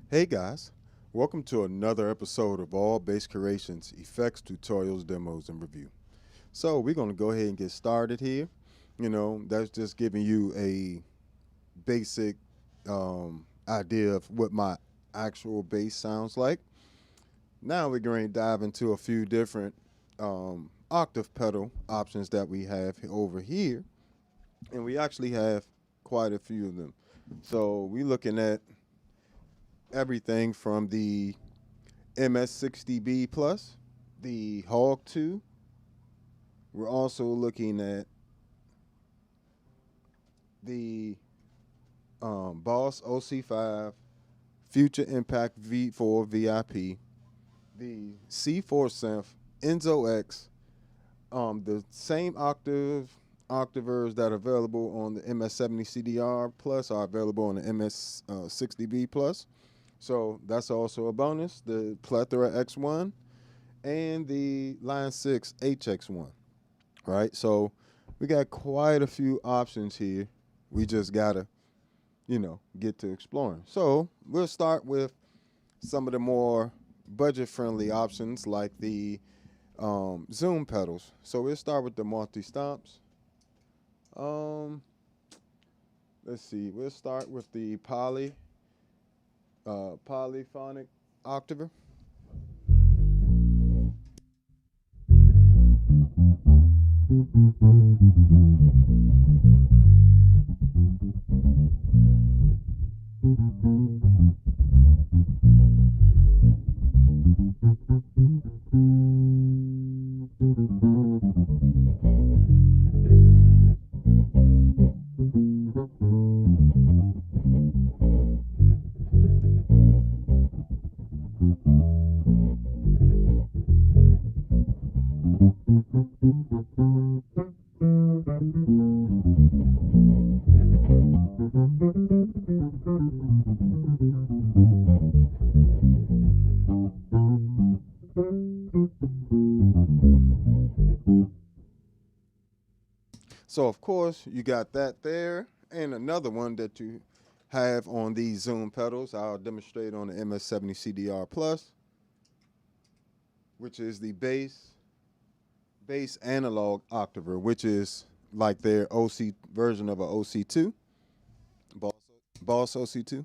Hey guys, welcome to another episode of All Bass Creations Effects, Tutorials, Demos, and Review. So we're going to go ahead and get started here. That's just giving you a basic idea of what my actual bass sounds like. Now we're going to dive into a few different octave pedal options that we have over here, and we actually have quite a few of them. So we're looking at everything from the MS-60B Plus, the Hog 2. We're also looking at the Boss OC5, Future Impact V4 VIP, the C4 synth, Enzo X, the same octavers that are available on the MS-70 CDR Plus are available on the MS-60B Plus. So that's also a bonus. The Plethora X1 and the Line 6 HX1. Right? So we got quite a few options here. We just gotta, get to exploring. So we'll start with some of the more budget-friendly options like the Zoom pedals. So we'll start with the multi-stomps. Let's see. We'll start with the polyphonic octaver. So of course you got that there, and another one that you have on these Zoom pedals. I'll demonstrate on the MS-70 CDR Plus, which is the bass analog octaver, which is like their OC version of a OC2, Boss OC2.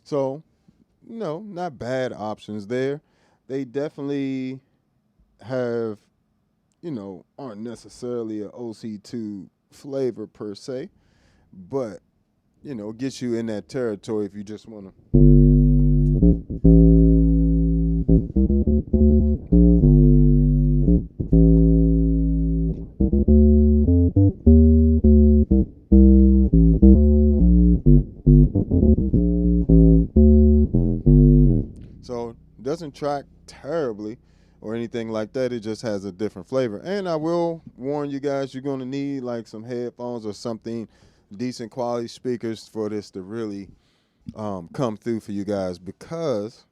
So, not bad options there. They definitely have, aren't necessarily a OC2 flavor per se, but, gets you in that territory if you just want to. So it doesn't track terribly or anything like that. It just has a different flavor. And I will warn you guys, you're going to need like some headphones or something, decent quality speakers for this to really come through for you guys, because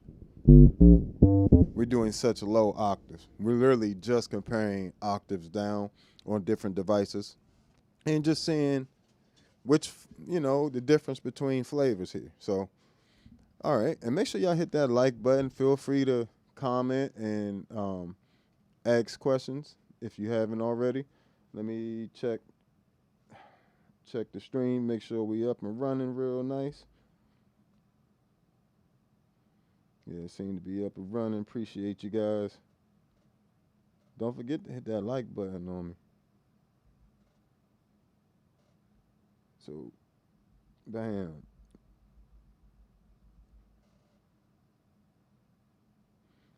we're doing such low octaves. We're literally just comparing octaves down on different devices and just seeing which, the difference between flavors here. So, all right. And make sure y'all hit that like button. Feel free to comment and ask questions if you haven't already. Let me check the stream, make sure we up and running real nice. Yeah, it seemed to be up and running. Appreciate you guys. Don't forget to hit that like button on me. So, bam.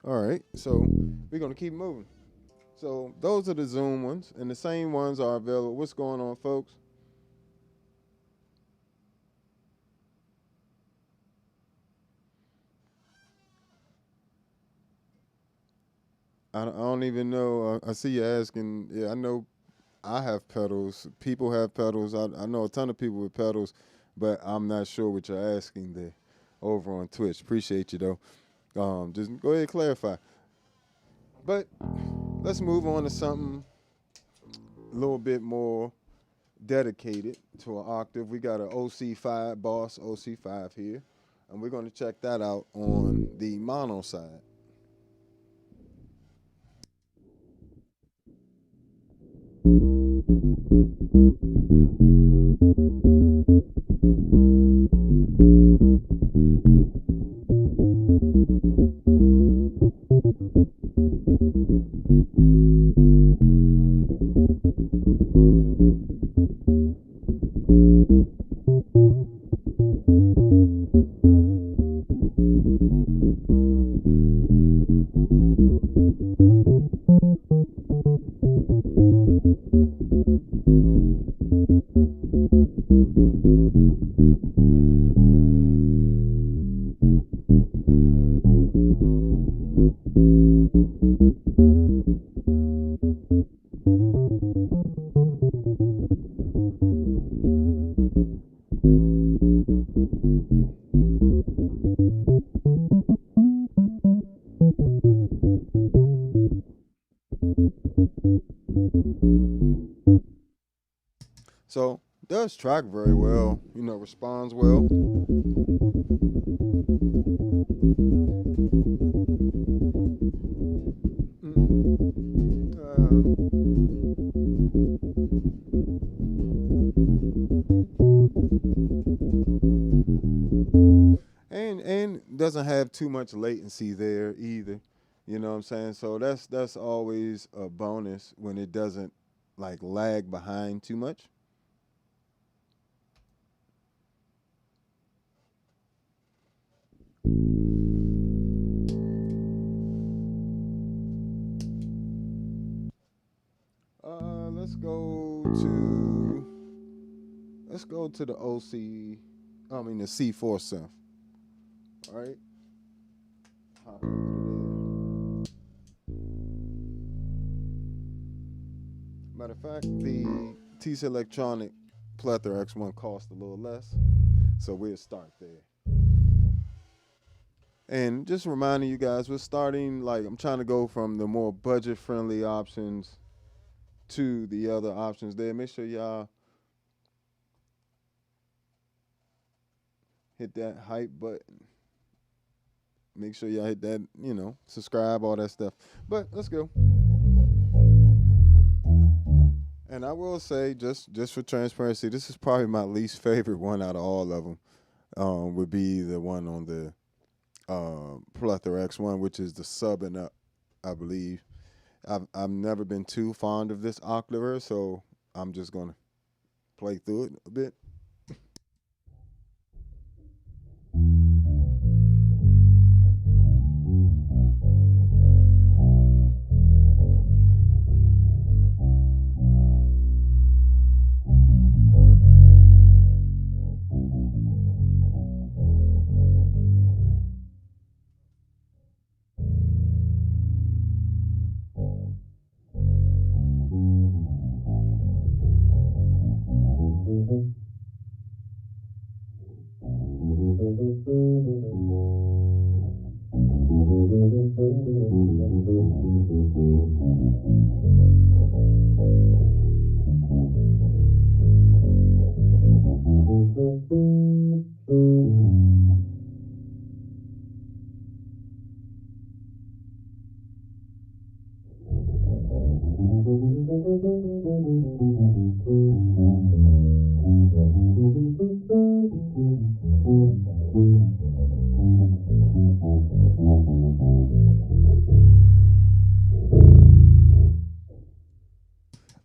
All right, so we're gonna keep moving. So those are the Zoom ones, and the same ones are available. What's going on, folks? I don't even know. I see you asking. Yeah, I know I have pedals. People have pedals. I know a ton of people with pedals, but I'm not sure what you're asking there over on Twitch. Appreciate you, though. Just go ahead and clarify. But let's move on to something a little bit more dedicated to an octave. We got an OC5, Boss OC5 here, and we're going to check that out on the mono side. So does track very well, responds well. And doesn't have too much latency there either. You know what I'm saying? So that's always a bonus when it doesn't like lag behind too much. Let's go to the the C4 synth. All right. Hop over there. Matter of fact, the TC Electronic Plethora X1 cost a little less, so we'll start there. And just reminding you guys, we're starting, I'm trying to go from the more budget-friendly options to the other options there. Make sure y'all hit that hype button. Make sure y'all hit that, subscribe, all that stuff. But let's go. And I will say, just for transparency, this is probably my least favorite one out of all of them. Would be the one on the Plethora X1, which is the sub and up, I believe. I've never been too fond of this octaver, so I'm just gonna play through it a bit.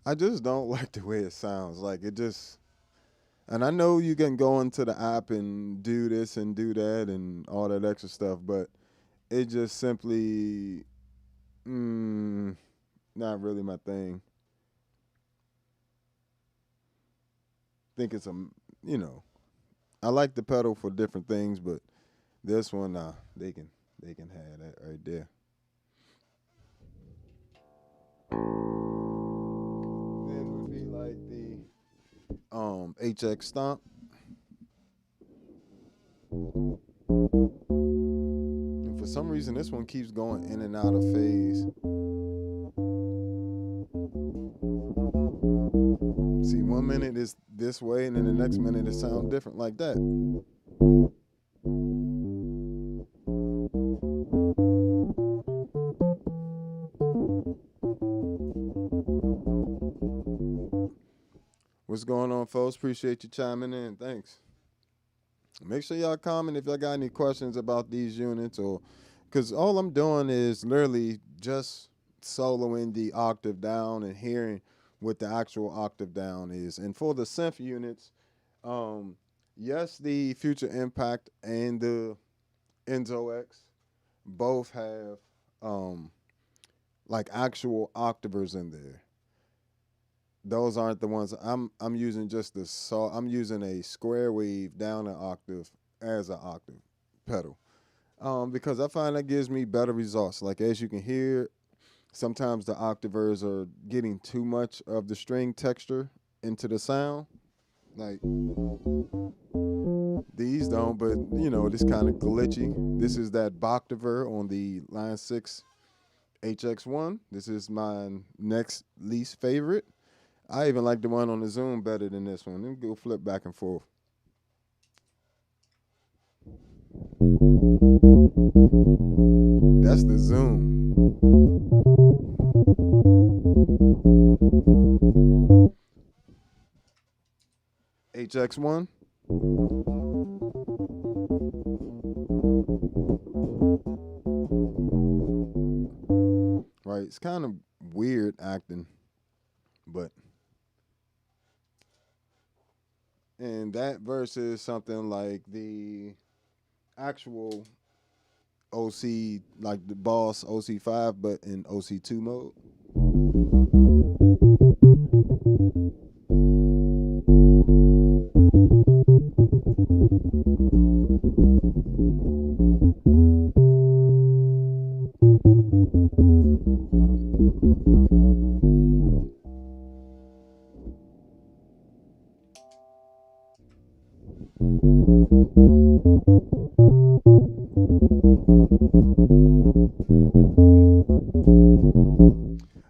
I just don't like the way it sounds. And I know you can go into the app and do this and do that and all that extra stuff, but it just simply, not really my thing. Think it's you know, I like the pedal for different things, but this one, nah, they can have that right there. Then would be like the HX Stomp. And for some reason, this one keeps going in and out of phase. See, 1 minute is this way, and then the next minute it sounds different like that. What's going on, folks? Appreciate you chiming in. Thanks. Make sure y'all comment if y'all got any questions about these units, or because all I'm doing is literally just soloing the octave down and hearing what the actual octave down is. And for the synth units, yes, the Future Impact and the Enzo X both have like actual octavers in there. Those aren't the ones I'm using. Just the I'm using a square wave down an octave as an octave pedal, because I find that gives me better results. Like, as you can hear, sometimes the octavers are getting too much of the string texture into the sound. Like, these don't, but this kind of glitchy. This is that Boctaver on the Line 6 HX1. This is my next least favorite. I even like the one on the Zoom better than this one. Let me go flip back and forth. That's the Zoom. HX1. Right, it's kind of weird acting, but and that versus something like the actual OC, like the Boss OC5, but in OC2 mode.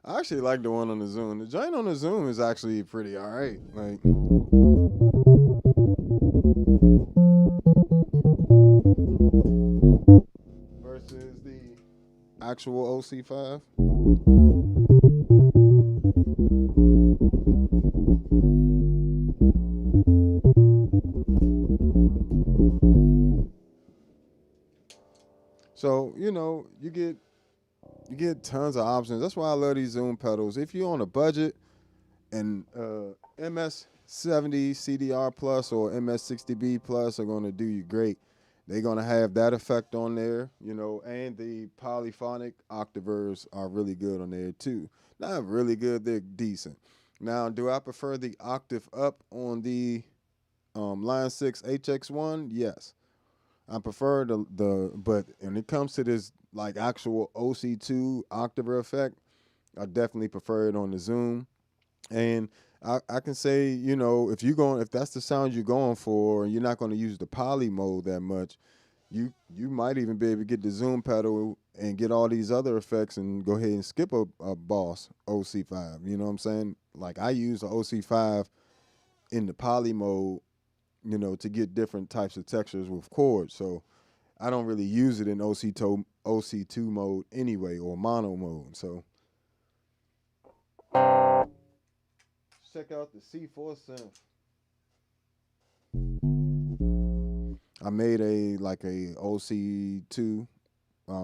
I actually like the one on the Zoom. The joint on the Zoom is actually pretty all right. Like, versus the actual OC5. So, you get tons of options. That's why I love these Zoom pedals. If you're on a budget, and MS-70 CDR Plus or MS-60B Plus are going to do you great. They're going to have that effect on there, and the polyphonic octavers are really good on there too. Not really good, they're decent. Now, do I prefer the octave up on the Line 6 HX1? Yes. I prefer but when it comes to this like actual OC2 octaver effect, I definitely prefer it on the Zoom. And I can say, if that's the sound you're going for, and you're not going to use the poly mode that much, you might even be able to get the Zoom pedal and get all these other effects and go ahead and skip a Boss OC5. You know what I'm saying? Like, I use the OC5 in the poly mode, to get different types of textures with chords. So I don't really use it in OC2 mode anyway, or mono mode. So check out the C4 synth. I made a OC2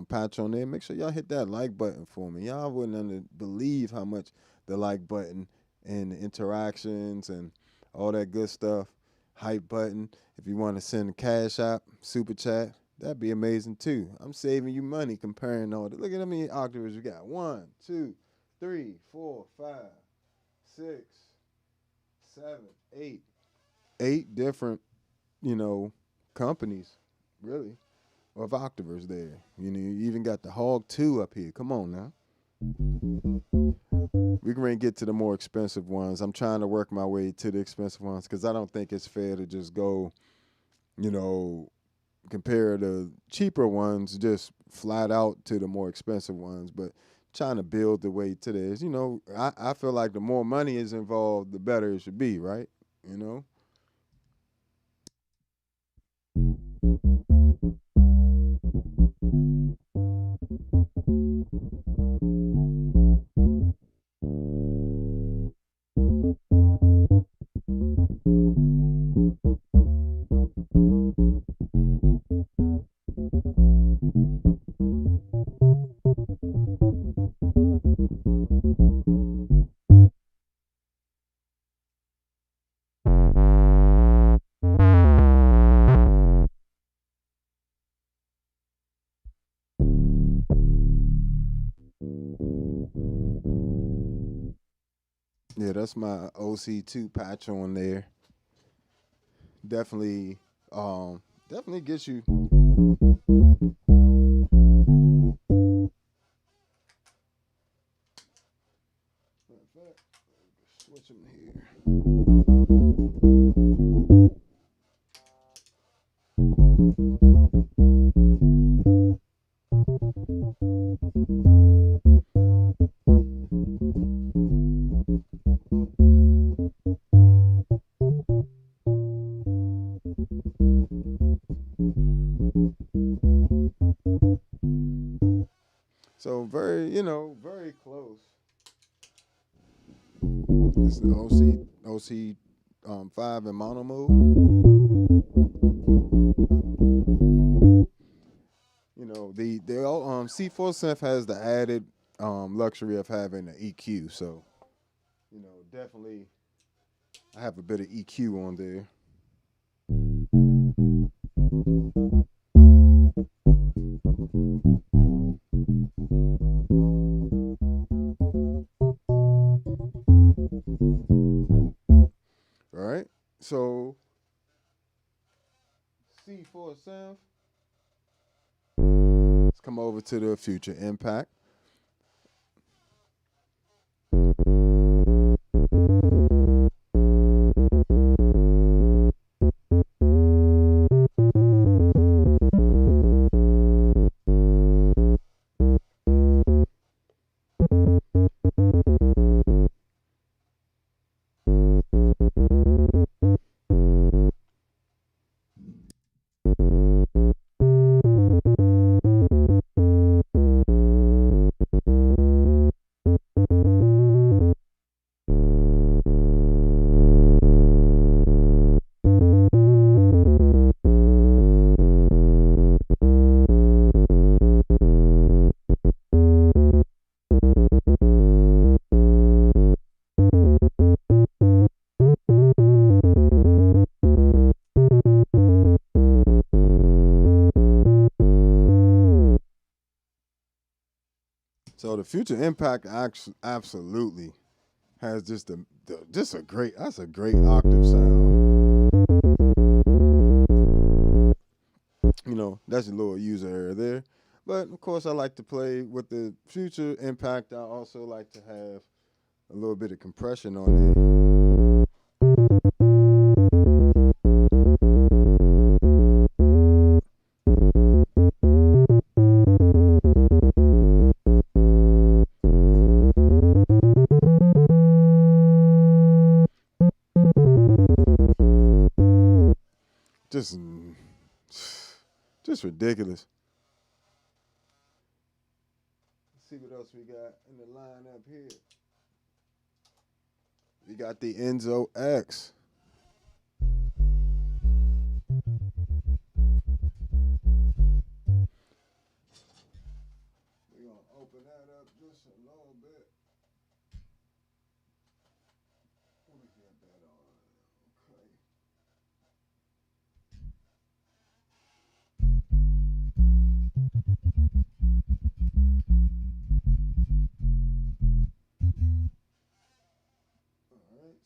patch on there. Make sure y'all hit that like button for me. Y'all wouldn't believe how much the like button and the interactions and all that good stuff. Hype button. If you want to send a cash app, super chat, that'd be amazing too. I'm saving you money comparing all that. Look at how many octaves we got. 1, 2, three, four, five, six, seven, eight. Eight different, you know, companies, really, of Octavers there. You know, you even got the Hog 2 up here. Come on now. We can get to the more expensive ones. I'm trying to work my way to the expensive ones because I don't think it's fair to just go, you know, compare the cheaper ones just flat out to the more expensive ones. But trying to build the way to this, you know, I feel like the more money is involved, the better it should be, right? You know? Yeah, that's my OC2 patch on there. Definitely, definitely gets you. Switch them here. So very, you know, very close. This is the OC 5 in mono mode. You know, the C4 synth has the added luxury of having an EQ. So, you know, definitely I have a bit of EQ on there. All right. So C4 synth. Let's come over to the Future Impact. So the Future Impact absolutely has just just a great octave sound. You know, that's a little user error there. But of course I like to play with the Future Impact. I also like to have a little bit of compression on it. Just just ridiculous. Let's see what else we got in the lineup here. We got the Enzo X. We're going to open that up just a little bit. Let me get that on. Okay.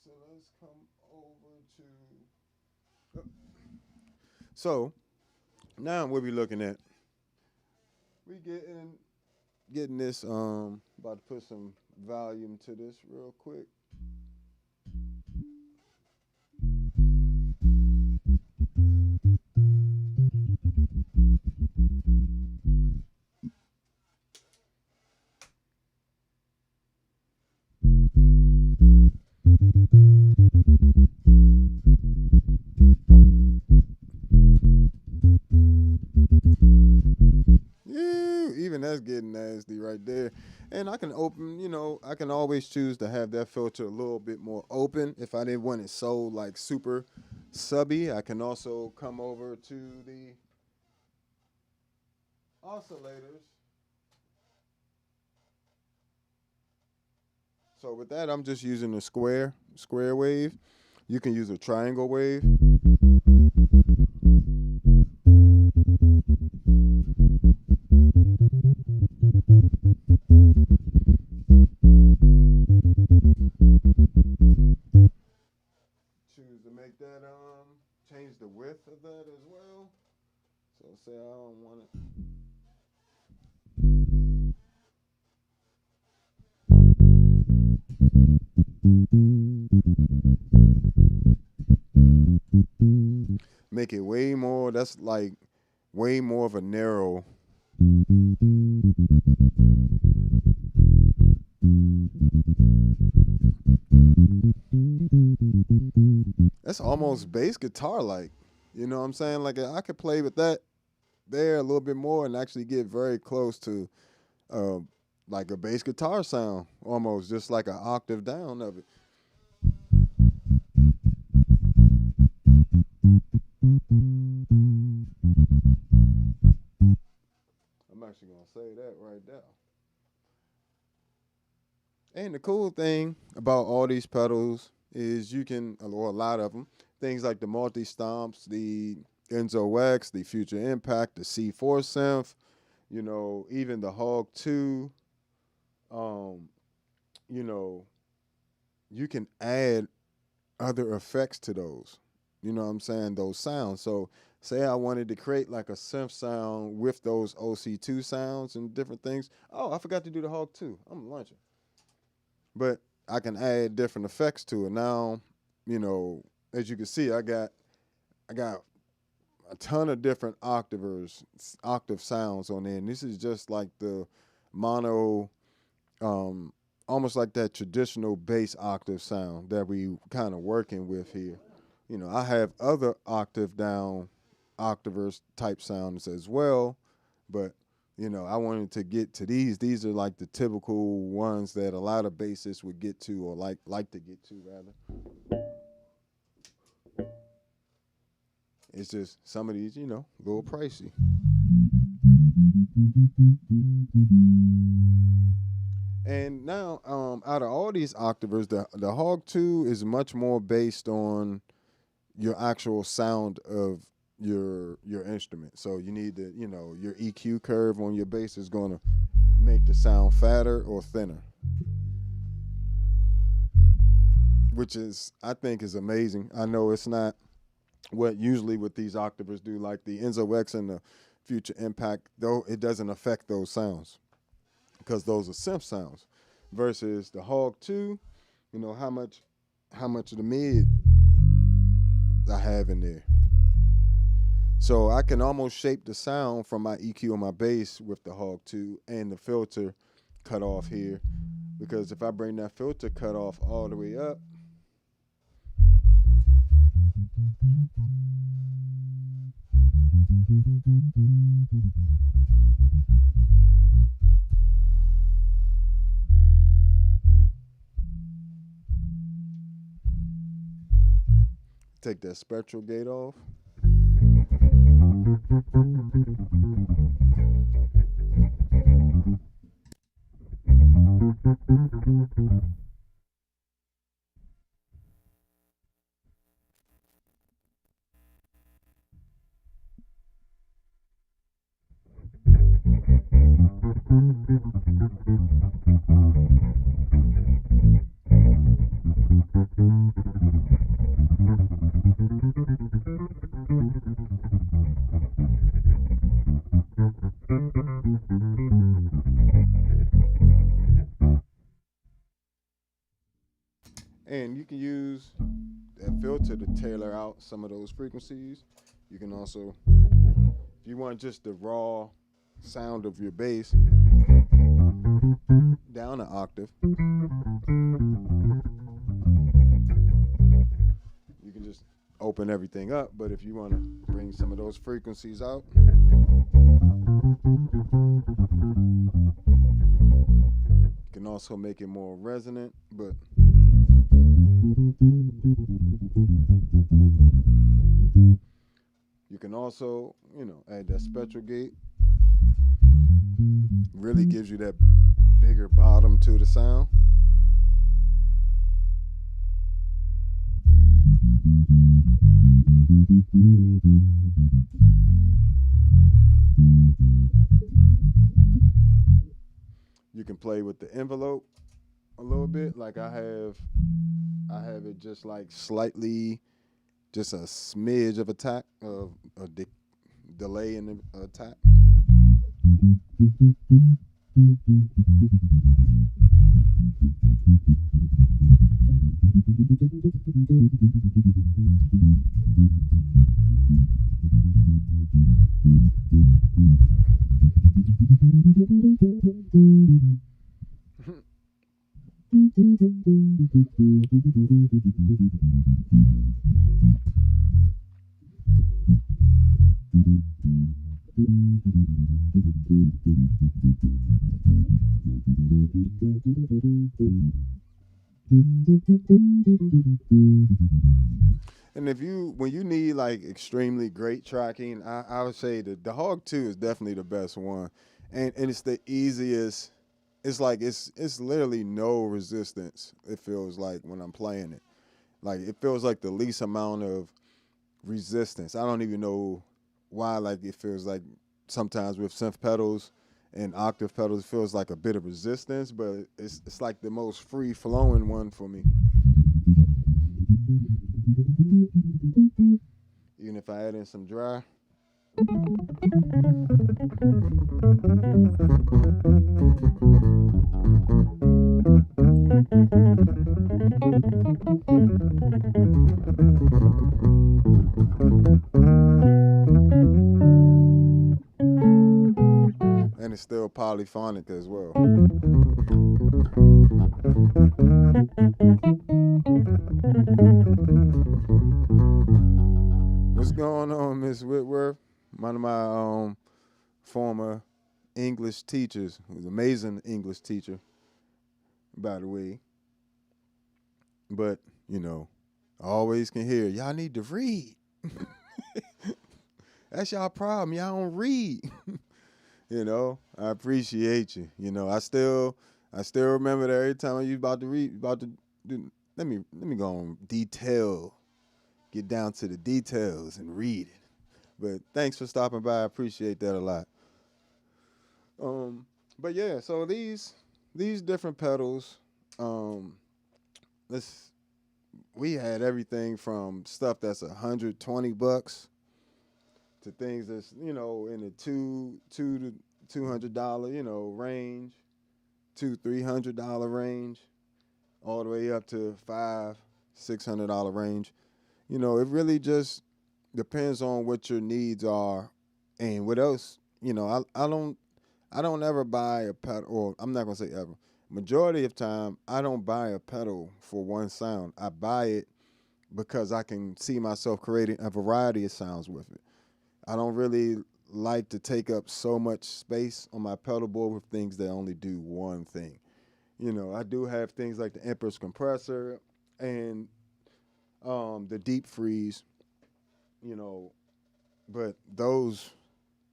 So let's come over to. So now what we looking at? We getting this. About to put some volume to this real quick. Yeah, even that's getting nasty right there. And I can open, I can always choose to have that filter a little bit more open. If I didn't want it so like super subby, I can also come over to the oscillators. So with that, I'm just using a square wave. You can use a triangle wave. Choose to make that change the width of that as well. So say I don't want it. Make it way more, that's like way more of a narrow. That's almost bass guitar like. You know what I'm saying? Like I could play with that there a little bit more and actually get very close to like a bass guitar sound, almost just like an octave down of it. I'm actually going to say that right there. And the cool thing about all these pedals is you can, or a lot of them, things like the multi-stomps, the Enzo X, the Future Impact, the C4 synth, even the Hog 2, you can add other effects to those. You know what I'm saying? Those sounds. So say I wanted to create like a synth sound with those OC2 sounds and different things. Oh, I forgot to do the Hog 2. I'm lunching. But I can add different effects to it. Now, as you can see, I got a ton of different octave sounds on there. And this is just like the mono, almost like that traditional bass octave sound that we kind of working with here. I have other octave down octavers type sounds as well, but I wanted to get to these. These are like the typical ones that a lot of bassists would get to, or like to get to rather. It's just some of these, a little pricey. And now, out of all these octavers, the Hog 2 is much more based on your actual sound of your instrument. So you need to, your EQ curve on your bass is going to make the sound fatter or thinner, which is, I think, is amazing. I know it's not what usually what these octavers do, like the Enzo X and the Future Impact, though it doesn't affect those sounds because those are synth sounds, versus the Hog 2, how much of the mid I have in there. So I can almost shape the sound from my EQ on my bass with the Hog 2 and the filter cut off here, because if I bring that filter cut off all the way up, take that spectral gate off. And you can use that filter to tailor out some of those frequencies. You can also, if you want just the raw sound of your bass, down an octave. You can just open everything up, but if you want to bring some of those frequencies out, you can also make it more resonant, but you can also, add that spectral gate. Really gives you that bigger bottom to the sound. You can play with the envelope a little bit, like I have it just like slightly, just a smidge of attack of a delay in the attack. And when you need like extremely great tracking, I would say the Hog 2 is definitely the best one, and it's the easiest. It's like it's literally no resistance. It feels like when I'm playing it, like it feels like the least amount of resistance. I don't even know why. Like it feels like sometimes with synth pedals and octave pedals, it feels like a bit of resistance, but it's like the most free flowing one for me. Even if I add in some dry. And it's still polyphonic as well. What's going on, Miss Whitworth? One of my former English teachers, who's an amazing English teacher, by the way. But, I always can hear, y'all need to read. That's y'all problem. Y'all don't read. I appreciate you. I still remember that every time you about to read, let me go on get down to the details and read it. But thanks for stopping by. I appreciate that a lot. But yeah, so these different pedals, we had everything from stuff that's $120 to things that's in the $200 to $200 range, $200-$300 range, all the way up to $500-$600 range. It really just depends on what your needs are and what else. I don't ever buy a pedal, or I'm not gonna say ever. Majority of time, I don't buy a pedal for one sound. I buy it because I can see myself creating a variety of sounds with it. I don't really like to take up so much space on my pedal board with things that only do one thing. I do have things like the Empress compressor and the deep freeze, but those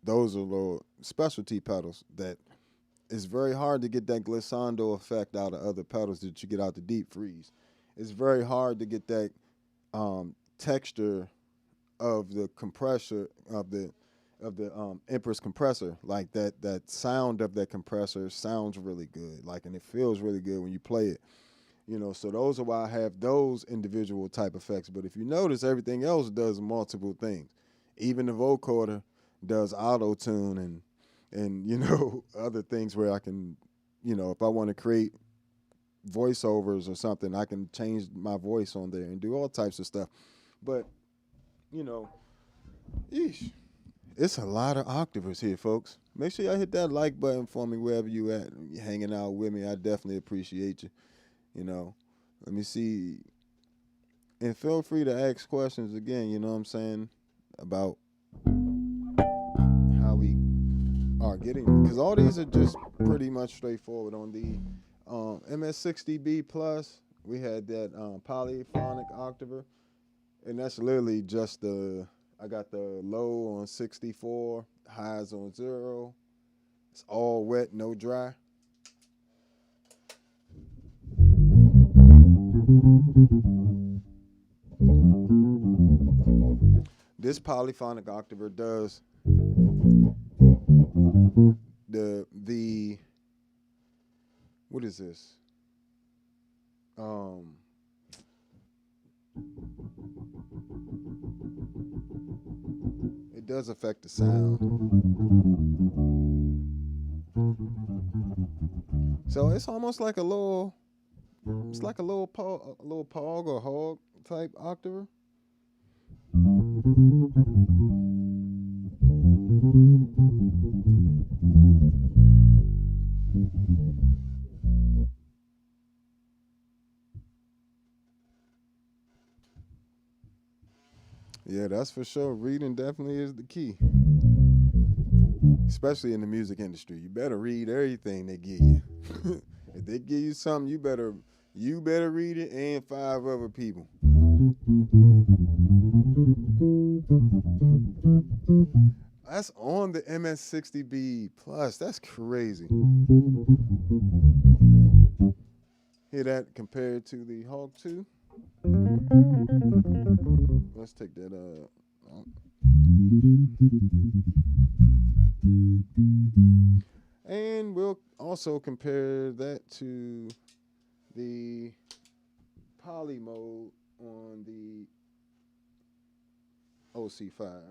are little specialty pedals that it's very hard to get that glissando effect out of other pedals that you get out the deep freeze. It's very hard to get that texture of the compressor of the Empress compressor. Like that sound of that compressor sounds really good. Like, and it feels really good when you play it. So those are why I have those individual type effects. But if you notice, everything else does multiple things. Even the vocoder does auto tune and other things where I can, if I want to create voiceovers or something, I can change my voice on there and do all types of stuff. But, you know, yeesh, it's a lot of octavers here, folks. Make sure y'all hit that like button for me wherever you at. You're hanging out with me. I definitely appreciate you. You know, let me see. And feel free to ask questions again, you know what I'm saying, about how we are getting, because all these are just pretty much straightforward. On the MS-60B Plus, we had that polyphonic octaver, and that's literally just I got the low on 64, highs on 0. It's all wet, no dry. This polyphonic octaver does the what is this? It does affect the sound. So it's almost like a little, it's like a little pog or hog type octaver. Yeah, that's for sure. Reading definitely is the key, especially in the music industry. You better read everything they give you. If they give you something, you better read it, and 5 other people. That's on the MS-60B Plus. That's crazy. Hear that compared to the Hawk 2? Let's take that and we'll also compare that to the poly mode on the OC5.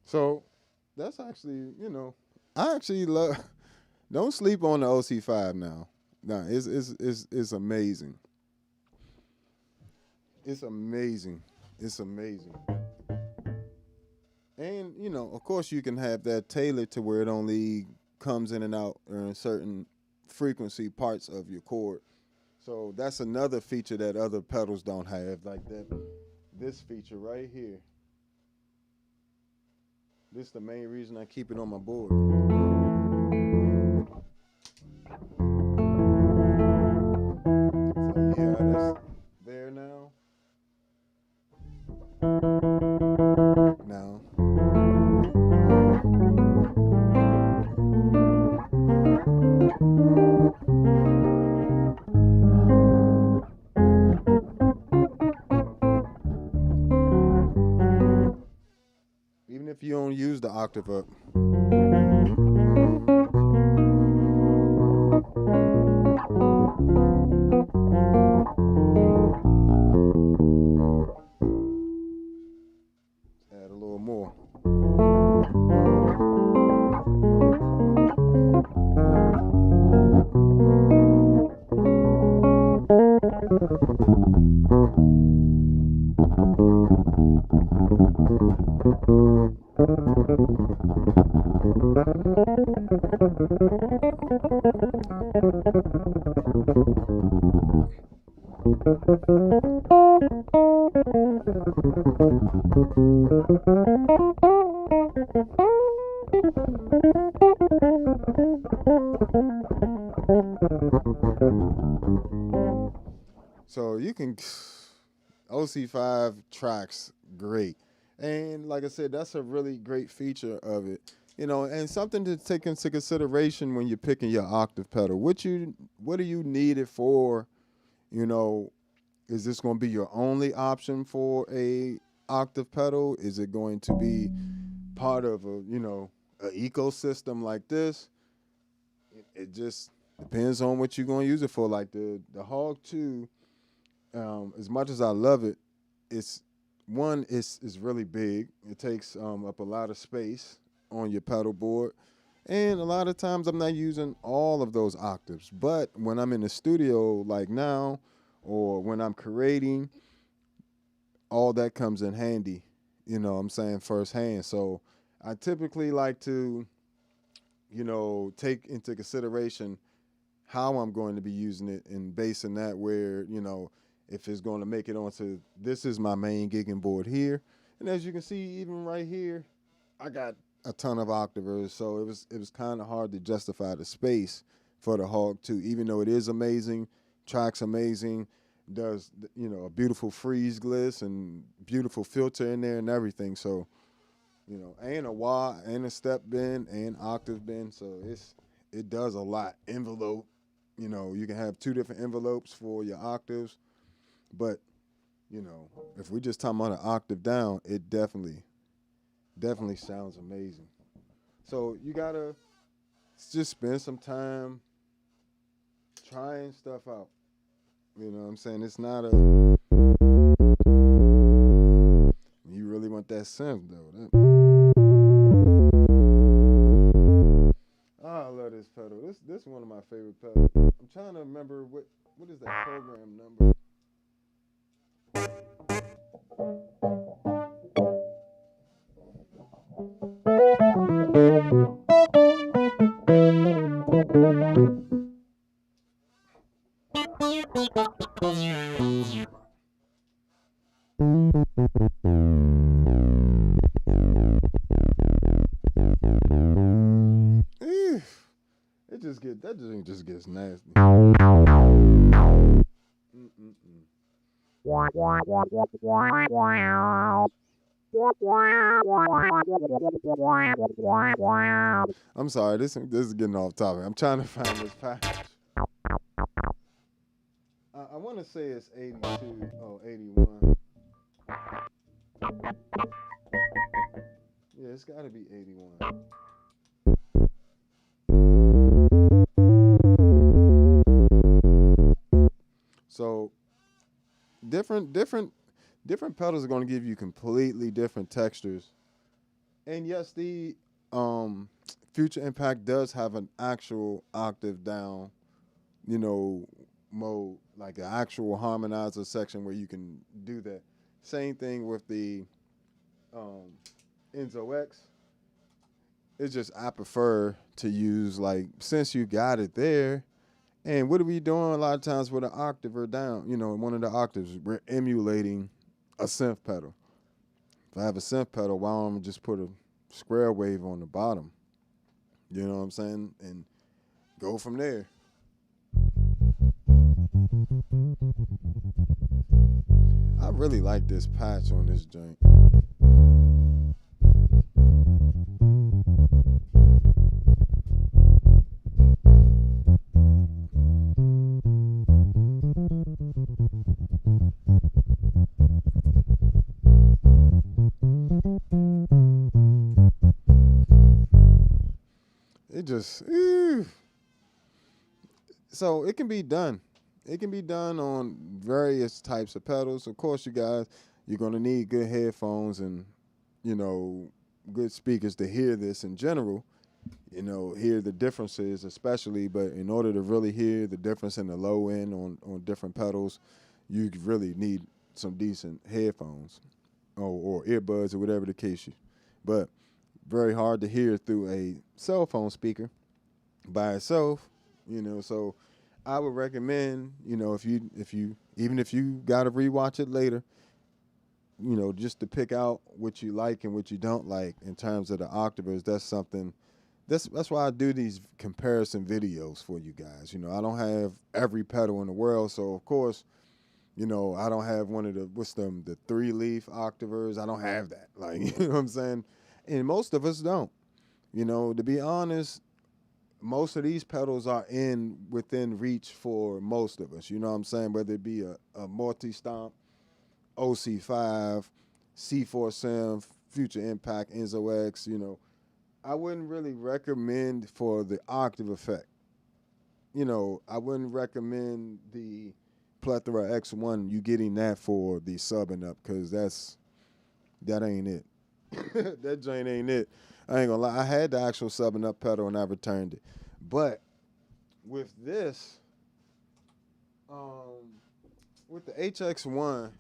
So that's actually, I actually love. Don't sleep on the OC5 now. Nah, it's amazing. It's amazing. It's amazing. And of course, you can have that tailored to where it only comes in and out in certain frequency parts of your chord. So that's another feature that other pedals don't have, like that. This feature right here. This is the main reason I keep it on my board. So yeah, that's there now. Now. Even if you don't use the octave up. Add a little more. So you can OC5 tracks great. And like I said, that's a really great feature of it. And something to take into consideration when you're picking your octave pedal. What do you need it for? You know, is this going to be your only option for a octave pedal? Is it going to be part of a ecosystem like this? It just depends on what you're going to use it for. Like the Hog 2, as much as I love it, it's really big. It takes up a lot of space on your pedal board. And a lot of times I'm not using all of those octaves. But when I'm in the studio like now, or when I'm creating, all that comes in handy, I'm saying, firsthand. So I typically like to, take into consideration how I'm going to be using it and basing that where, if it's going to make it onto, this is my main gigging board here. And as you can see, even right here, I got a ton of octavers, so it was kind of hard to justify the space for the Hog 2, even though it is amazing, track's amazing, does a beautiful freeze gliss and beautiful filter in there and everything. So and a wah and a step bend and octave bend, so it does a lot. Envelope, you can have 2 different envelopes for your octaves, but if we just talking about an octave down, it definitely sounds amazing. So you gotta just spend some time trying stuff out. You know what I'm saying? It's not you really want that synth though. I love this pedal. This is one of my favorite pedals. I'm trying to remember what is that program number. That just gets nasty. I'm sorry, this is getting off topic. I'm trying to find this package. I want to say it's 82. Oh, 81. Yeah, it's got to be 81. So different pedals are going to give you completely different textures. And yes, the Future Impact does have an actual octave down, mode, like an actual harmonizer section where you can do that. Same thing with the Enzo X. It's just I prefer to use, like, since you got it there, and what are we doing a lot of times with an octave or down, in one of the octaves, we're emulating a synth pedal. If I have a synth pedal, why don't I just put a square wave on the bottom? You know what I'm saying? And go from there. I really like this patch on this joint. It just, so it can be done. It can be done on various types of pedals. Of course, you guys, you're going to need good headphones and, good speakers to hear this in general, hear the differences especially. But in order to really hear the difference in the low end on different pedals, you really need some decent headphones or earbuds or whatever the case is. But very hard to hear through a cell phone speaker by itself, so I would recommend, if you even if you got to rewatch it later, just to pick out what you like and what you don't like in terms of the octavers. That's something. That's why I do these comparison videos for you guys. I don't have every pedal in the world, so of course, You know, I don't have one of the the 3-leaf octavers. I don't have that. Like, you know what I'm saying? And most of us don't. You know, to be honest, most of these pedals are within reach for most of us. You know what I'm saying? Whether it be a multi-stomp, OC5, C4 synth, Future Impact, Enzo X, you know, I wouldn't really recommend for the octave effect. You know, I wouldn't recommend the Plethora X1, you getting that for the sub and up, because that ain't it. That joint ain't it. I ain't gonna lie. I had the actual sub and up pedal and I returned it. But with this, with the HX1,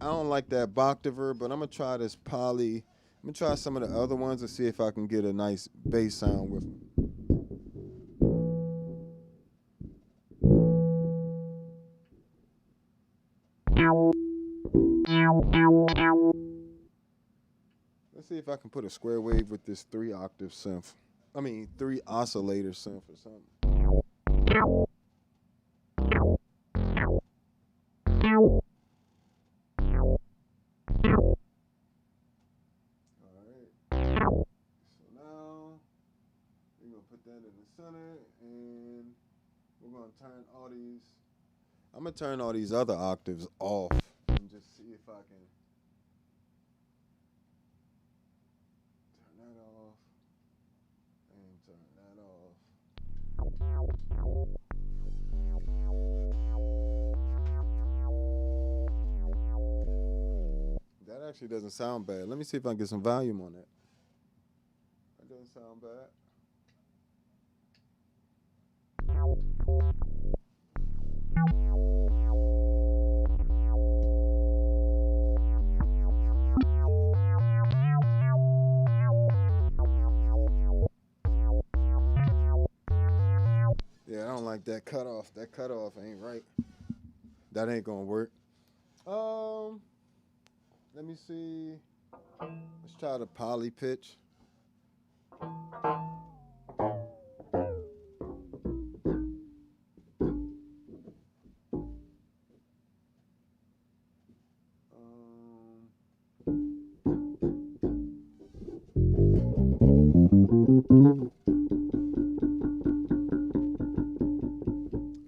I don't like that Boctaver, but I'm gonna try this Poly. I'm gonna try some of the other ones and see if I can get a nice bass sound with them. Let's see if I can put a square wave with this 3-octave synth. I mean, 3 oscillator synth or something. Center, and we're gonna turn all these. I'm gonna turn all these other octaves off and just see if I can turn that off and turn that off. That actually doesn't sound bad. Let me see if I can get some volume on that. That doesn't sound bad. Yeah, I don't like that cutoff. That cutoff ain't right. That ain't gonna work. Let me see. Let's try the poly pitch.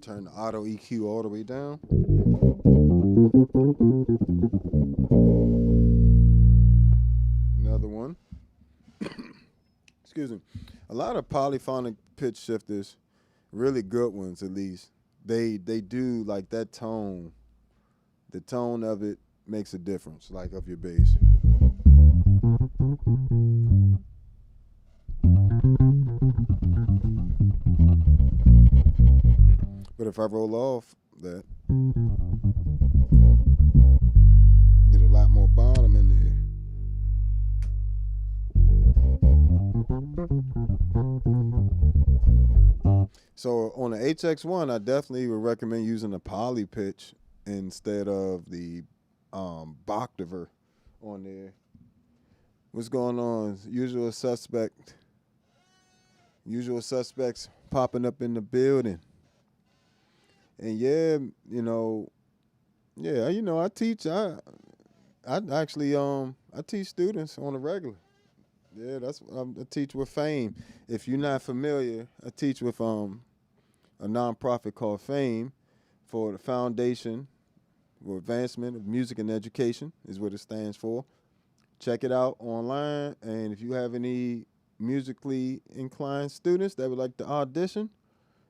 Turn the auto EQ all the way down. Another one. Excuse me. A lot of polyphonic pitch shifters, really good ones at least, they do like that tone. The tone of it makes a difference, like of your bass. But if I roll off that, get a lot more bottom in there. So on the HX1, I definitely would recommend using the poly pitch instead of the Boctaver on there. What's going on? Usual suspects popping up in the building. And yeah, I teach. I actually I teach students on a regular. Yeah, that's I teach with Fame. If you're not familiar, I teach with a nonprofit called Fame for the Foundation for Advancement of Music and Education is what it stands for. Check it out online, and if you have any musically inclined students that would like to audition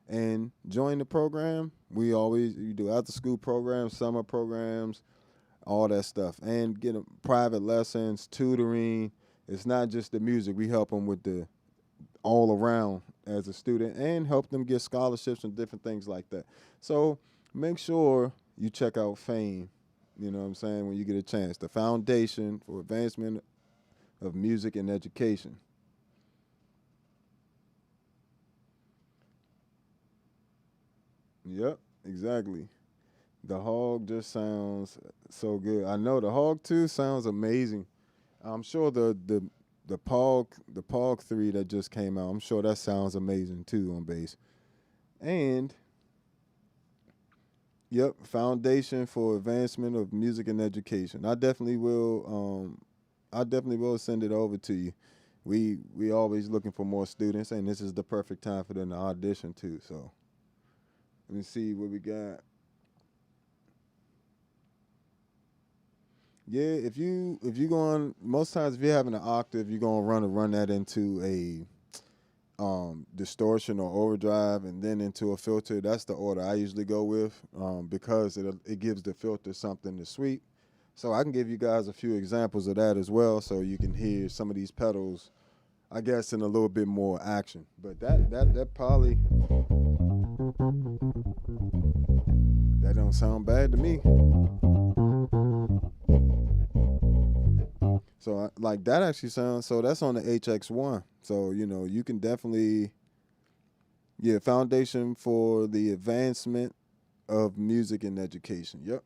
and join the program, you do after school programs, summer programs, all that stuff, and get private lessons, tutoring. It's not just the music. We help them with the all around as a student and help them get scholarships and different things like that. So make sure you check out Fame, you know what I'm saying, when you get a chance. The Foundation for Advancement of Music and Education. Yep, exactly. The Hog just sounds so good. I know the Hog 2 sounds amazing. I'm sure the Pog 3 that just came out, I'm sure that sounds amazing too on bass. And Yep, Foundation for Advancement of Music and Education. I definitely will. I definitely will send it over to you. We always looking for more students, and this is the perfect time for them to audition too. So let me see what we got. Yeah, if you going most times if you're having an octave, you're gonna run that into a distortion or overdrive and then into a filter. That's the order I usually go with because it gives the filter something to sweep. So I can give you guys a few examples of that as well, so you can hear some of these pedals, I guess, in a little bit more action. But that poly, that don't sound bad to me. So like that actually sounds. So that's on the HX1. So you can definitely, yeah, Foundation for the Advancement of Music and Education. Yep.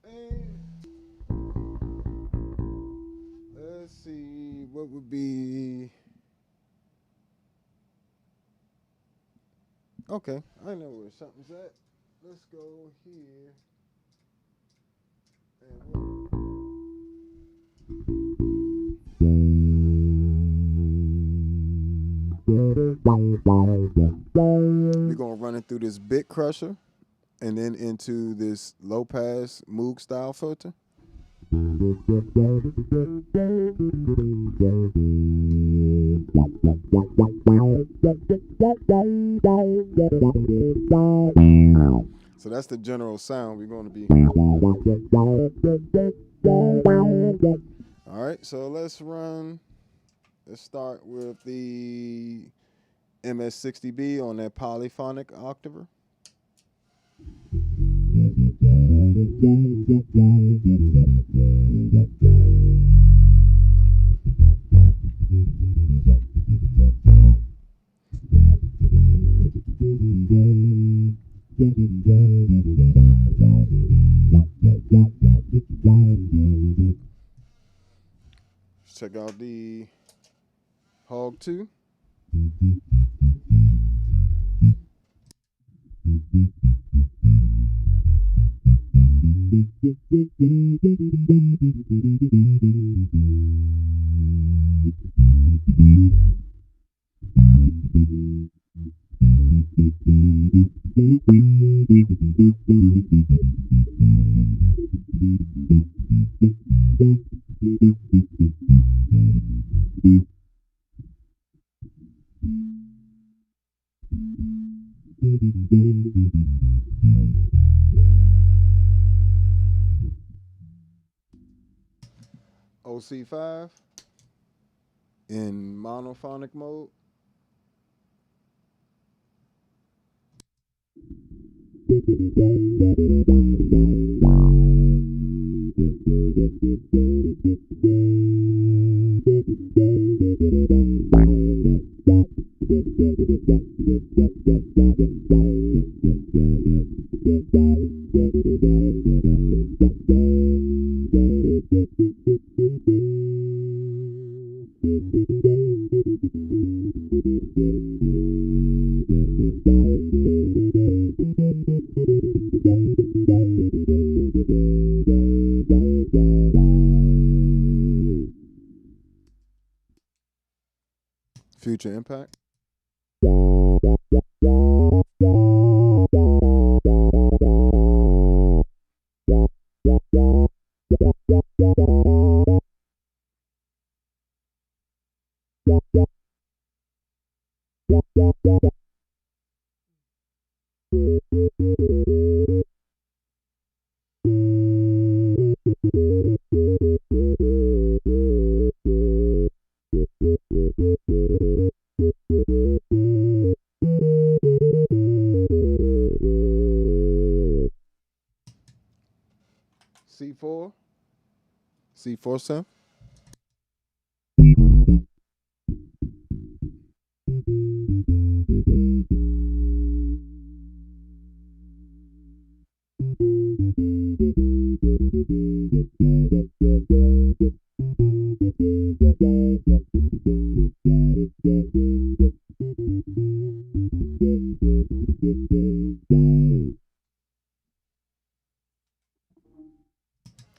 And let's see what would be. Okay, I know where something's at. Let's go here. We're gonna run it through this bit crusher and then into this low pass Moog style filter. So that's the general sound we're going to be. All right, so let's start with the MS-60B on that polyphonic octaver. Check out the Hog 2. OC5 in monophonic mode. Future Impact. C4. C4 synth.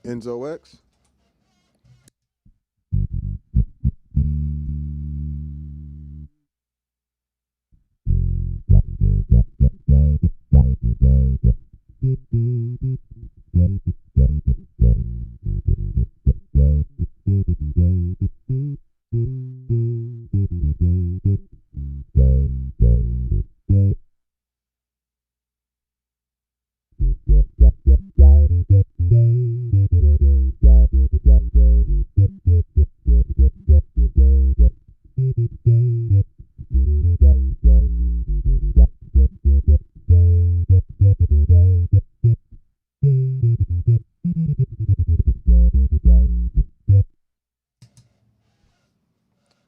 Enzo X.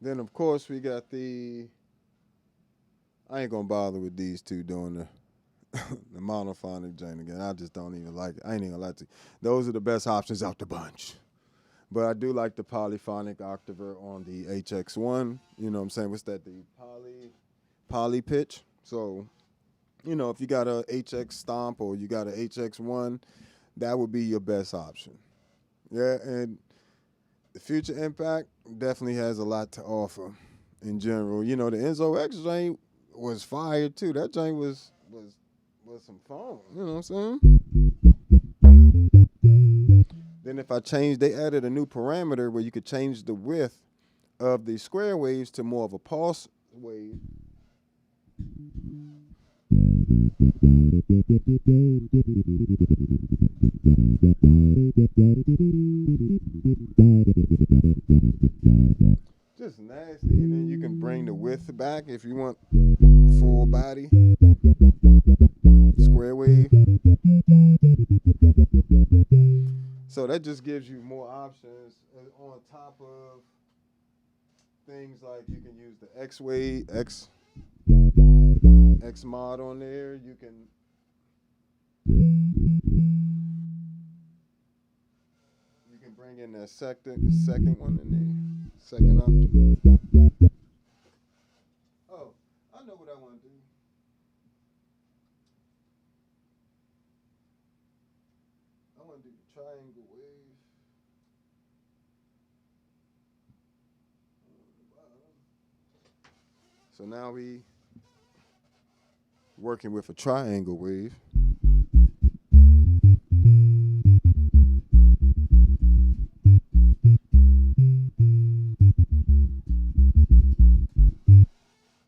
Then of course we got the. I ain't gonna bother with these two doing the monophonic joint again. I just don't even like it. I ain't even gonna lie to you. Those are the best options out the bunch. But I do like the polyphonic octaver on the HX1. You know what I'm saying? What's that? The poly pitch. So, you know, if you got a HX stomp or you got a HX1, that would be your best option. Yeah, and the Future Impact definitely has a lot to offer in general. You know, the Enzo X joint was fire too. That joint was some fun. You know what I'm saying? Then if I change, they added a new parameter where you could change the width of the square waves to more of a pulse wave. Just nasty. And then you can bring the width back if you want full body square wave. So that just gives you more options on top of things like you can use the X wave, X mod on there. You can bring in that second one in there. Second octave. Oh, I know what I want to do. I want to do the triangle wave. So now we working with a triangle wave.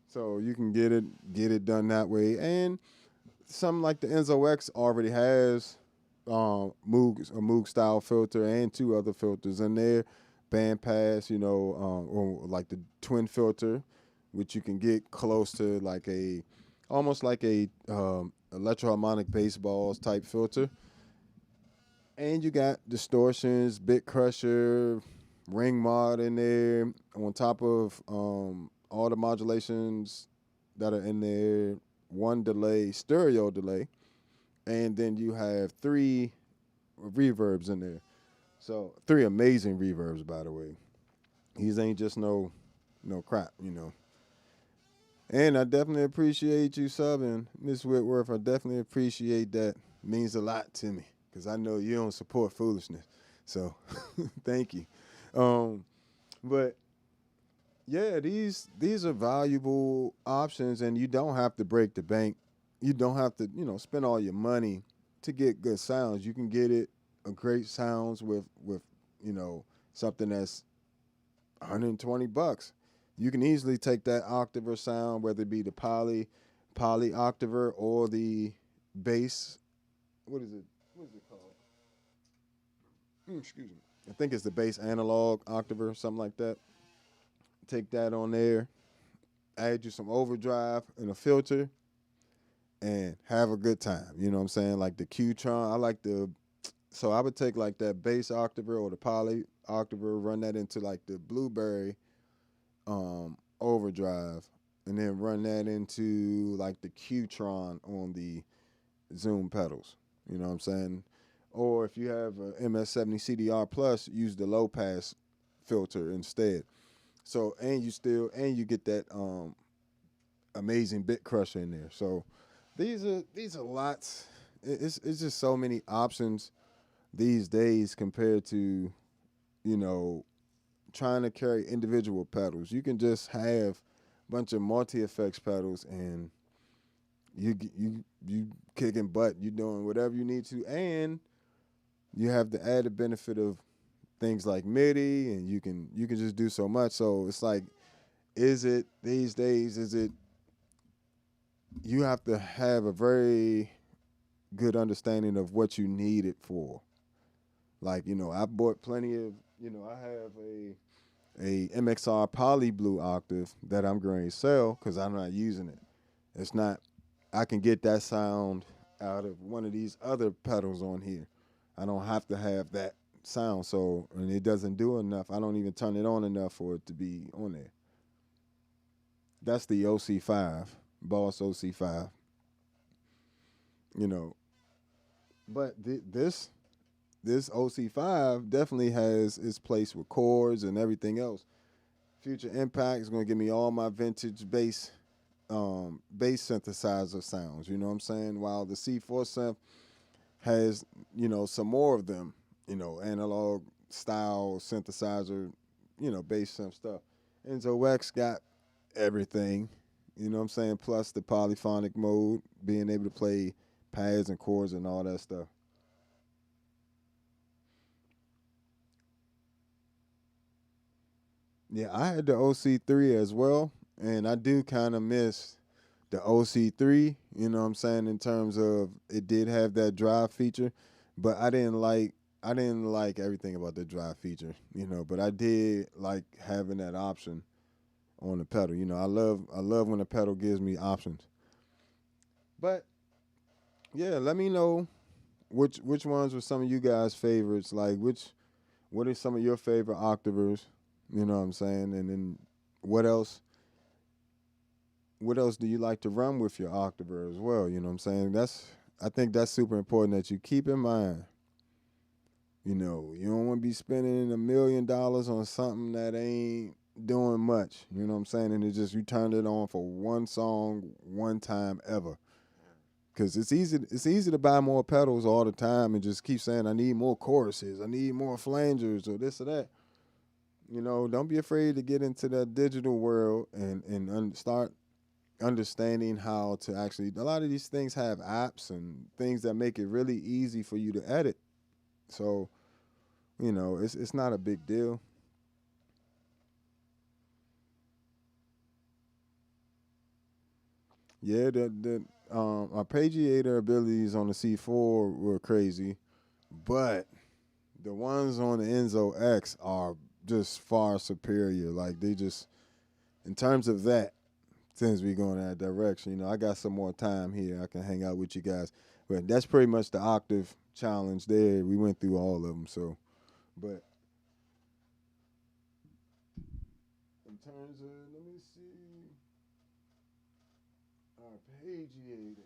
So you can get it done that way. And something like the Enzo X already has a Moog style filter and two other filters in there. Band pass, you know, or like the twin filter, which you can get close to like almost like a electroharmonic baseballs type filter. And you got distortions, bit crusher, ring mod in there on top of all the modulations that are in there, one delay, stereo delay, and then you have 3 reverbs in there. So 3 amazing reverbs, by the way. These ain't just no crap, you know. And I definitely appreciate you subbing, Miss Whitworth. I definitely appreciate that. Means a lot to me because I know you don't support foolishness. So thank you. But yeah, these are valuable options, and you don't have to break the bank. You don't have to, spend all your money to get good sounds. You can get it a great sounds with something that's $120. You can easily take that octaver sound, whether it be the poly octaver or the bass. What is it? What is it called? Excuse me. I think it's the bass analog octaver, something like that. Take that on there, add you some overdrive and a filter, and have a good time. You know what I'm saying? Like the Qtron. So I would take like that bass octaver or the poly octaver, run that into like the Blueberry overdrive, and then run that into like the Qtron on the Zoom pedals. You know what I'm saying? Or if you have a MS-70 CDR Plus, use the low pass filter instead. So and you get that amazing bit crusher in there. So these are lots. It's just so many options these days compared to, you know, trying to carry individual pedals. You can just have a bunch of multi-effects pedals and you kicking butt, you doing whatever you need to, and you have the added benefit of things like MIDI, and you can just do so much. So it's like, is it these days? Is it you have to have a very good understanding of what you need it for. Like, I bought plenty of, I have a MXR Poly Blue Octave that I'm going to sell because I'm not using it. It's not, I can get that sound out of one of these other pedals on here. I don't have to have that sound, so, and it doesn't do enough. I don't even turn it on enough for it to be on there. That's the OC5, Boss OC5. But this OC5 definitely has its place with chords and everything else. Future Impact is going to give me all my vintage bass synthesizer sounds, you know what I'm saying? While the C4 synth has, some more of them, analog style synthesizer, bass synth stuff. Enzo X got everything, you know what I'm saying? Plus the polyphonic mode, being able to play pads and chords and all that stuff. Yeah, I had the OC3 as well, and I do kind of miss the OC3, you know what I'm saying, in terms of it did have that drive feature, but I didn't like everything about the drive feature, but I did like having that option on the pedal. I love when the pedal gives me options. But yeah, let me know which ones were some of you guys' favorites. Like what are some of your favorite octavers? You know what I'm saying? And then what else? What else do you like to run with your octaver as well? You know what I'm saying? I think that's super important that you keep in mind. You don't want to be spending $1 million on something that ain't doing much. You know what I'm saying? And you turned it on for one song, one time ever. Because it's easy to buy more pedals all the time and just keep saying, I need more choruses, I need more flangers, or this or that. Don't be afraid to get into that digital world and start understanding how to actually. A lot of these things have apps and things that make it really easy for you to edit. So, it's not a big deal. Yeah, the arpeggiator abilities on the C4 were crazy, but the ones on the Enzo X are just far superior. Like they just, in terms of that, since we going that direction, I got some more time here. I can hang out with you guys. But that's pretty much the octave challenge there. We went through all of them. So, but in terms of, let me see, arpeggiator.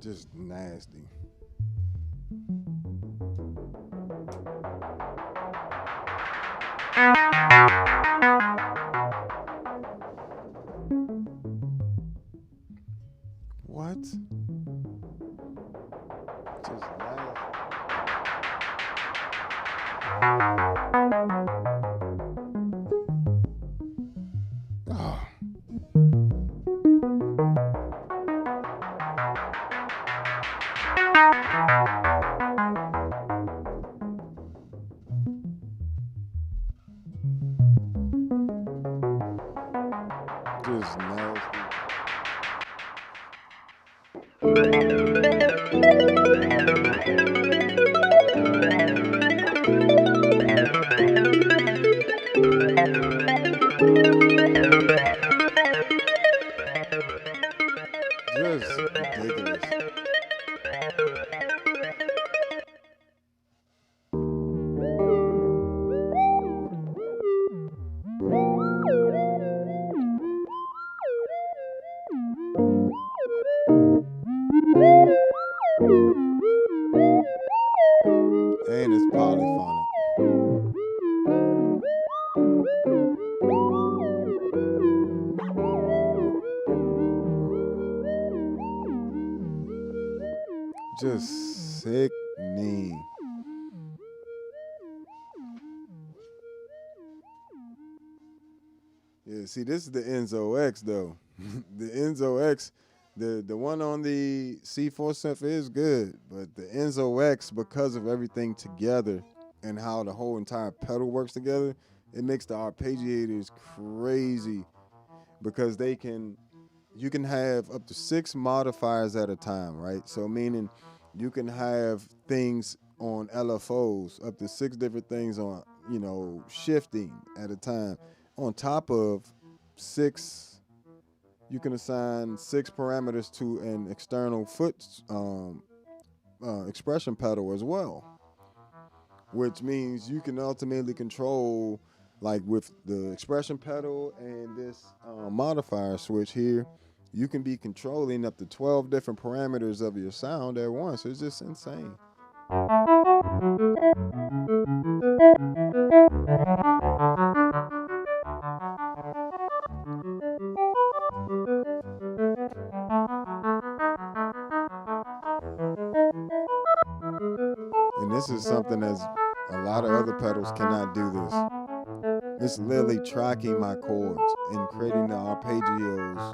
Just nasty. What? Just nasty. Oh, just nasty. Just ridiculous. Just sickening. Yeah, see, this is the Enzo X though. The Enzo X, the one on the C4 synth is good, but the Enzo X, because of everything together and how the whole entire pedal works together, it makes the arpeggiators crazy because you can have up to 6 modifiers at a time, right? So meaning you can have things on LFOs, up to 6 different things on, shifting at a time. On top of 6, you can assign 6 parameters to an external foot expression pedal as well, which means you can ultimately control, like with the expression pedal and this modifier switch here, you can be controlling up to 12 different parameters of your sound at once. It's just insane. And this is something that's a lot of other pedals cannot do this. It's literally tracking my chords and creating the arpeggios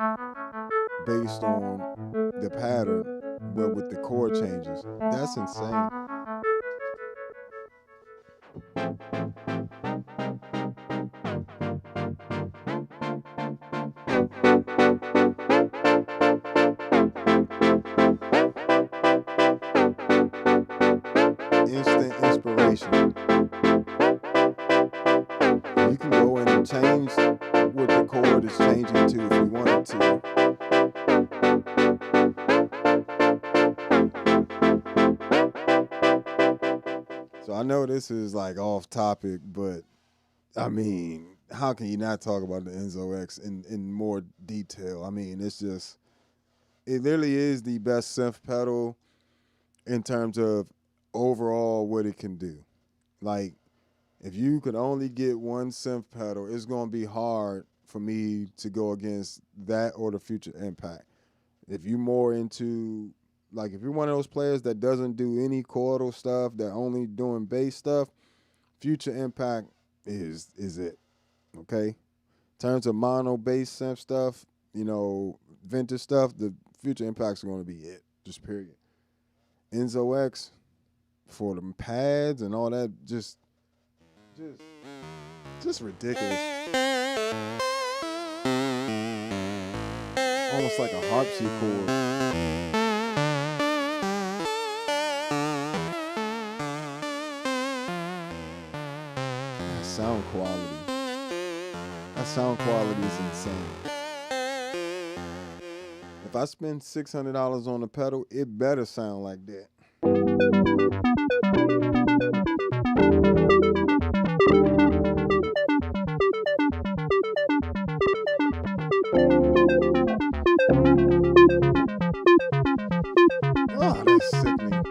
based on the pattern, but with the chord changes. That's insane. Instant inspiration. You can go in and change what the chord is changing to if you wanted to. So I know this is like off topic, but I mean, how can you not talk about the Enzo X in more detail? I mean, it literally is the best synth pedal in terms of overall what it can do. Like, if you could only get one synth pedal, it's going to be hard for me to go against that or the Future Impact. If you're more into, like, if you're one of those players that doesn't do any chordal stuff, that only doing bass stuff, Future Impact is it, okay? In terms of mono bass synth stuff, vintage stuff, the Future Impact's going to be it, just period. Enzo X, for the pads and all that, just ridiculous. Almost like a harpsichord. That sound quality is insane. If I spend $600 on a pedal, it better sound like that. Oh, that's sickening.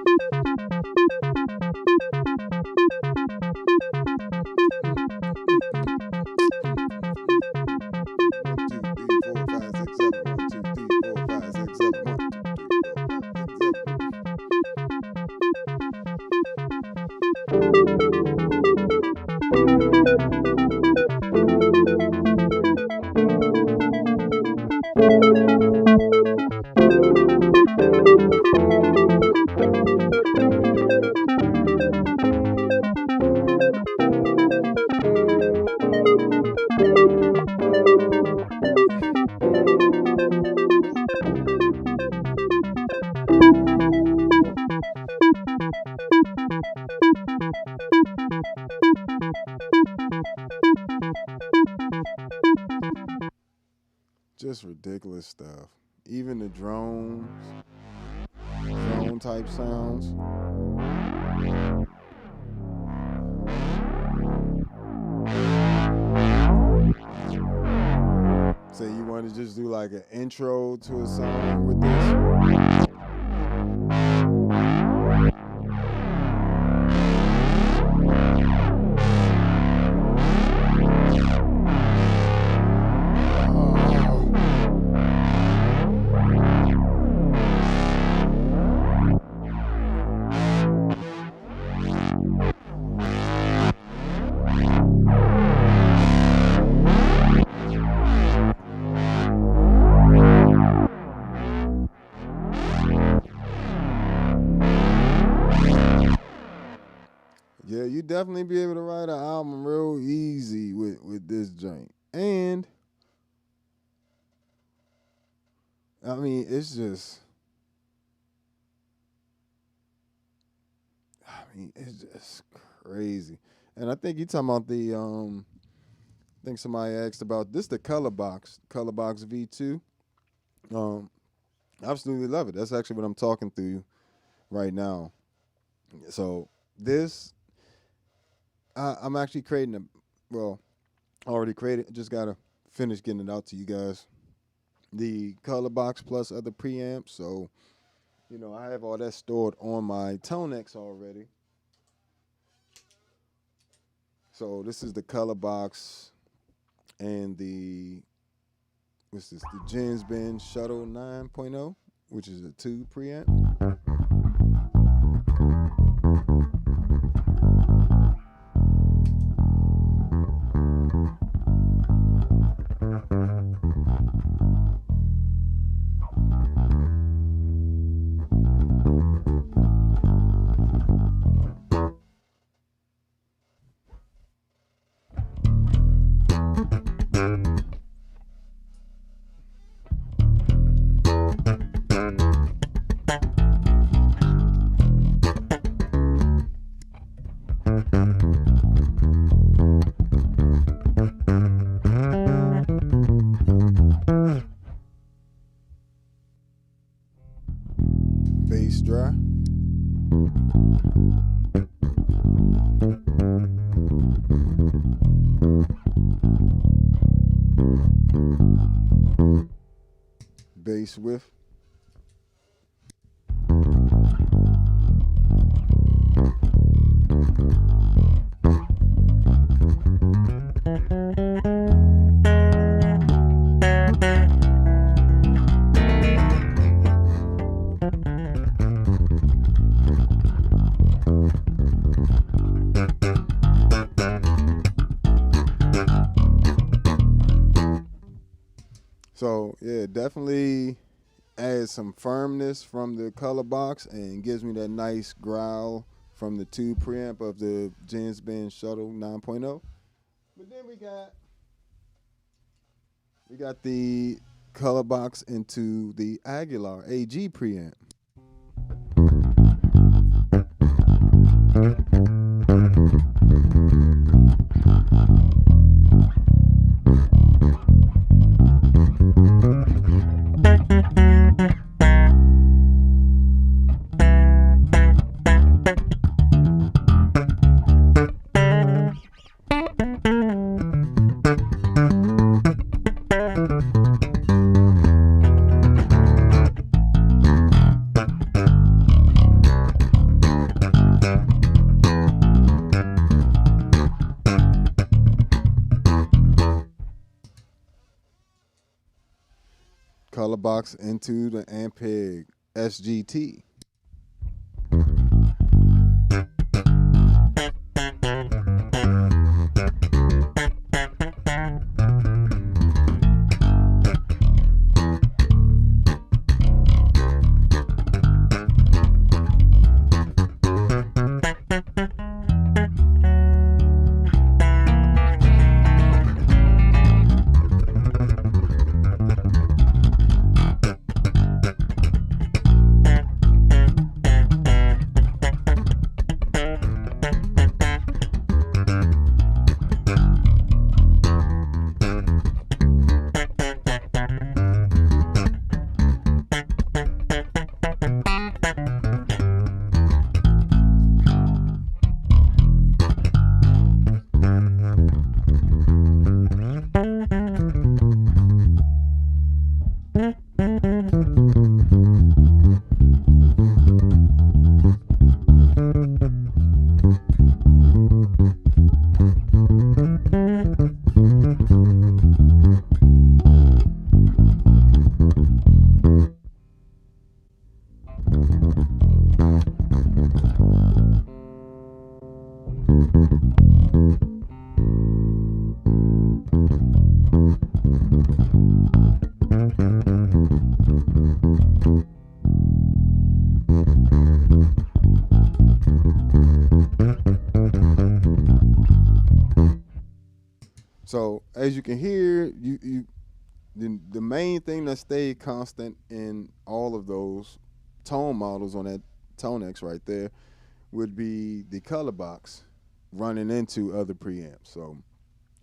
Just ridiculous stuff. Even the drone type sounds. Say you want to just do like an intro to a song with this. definitely be able to write an album real easy with this joint. And I mean, it's just crazy. And I think you talking about the I think somebody asked about this, the Color Box V2. Absolutely love it. That's actually what I'm talking through right now. So this, I'm actually creating already created. Just gotta finish getting it out to you guys. The Color Box plus other preamps. So, I have all that stored on my ToneX already. So this is the Color Box and the Gens Ben Shuttle 9.0, which is a 2 preamp. Bass dry. Bass whiff. So yeah, definitely adds some firmness from the Color Box and gives me that nice growl from the 2 preamp of the Gens Ben Shuttle 9.0. But then we got the Color Box into the Aguilar AG preamp. Color Box into the Ampeg SGT. So as you can hear, the main thing that stayed constant in all of those tone models on that ToneX right there would be the color box running into other preamps. So,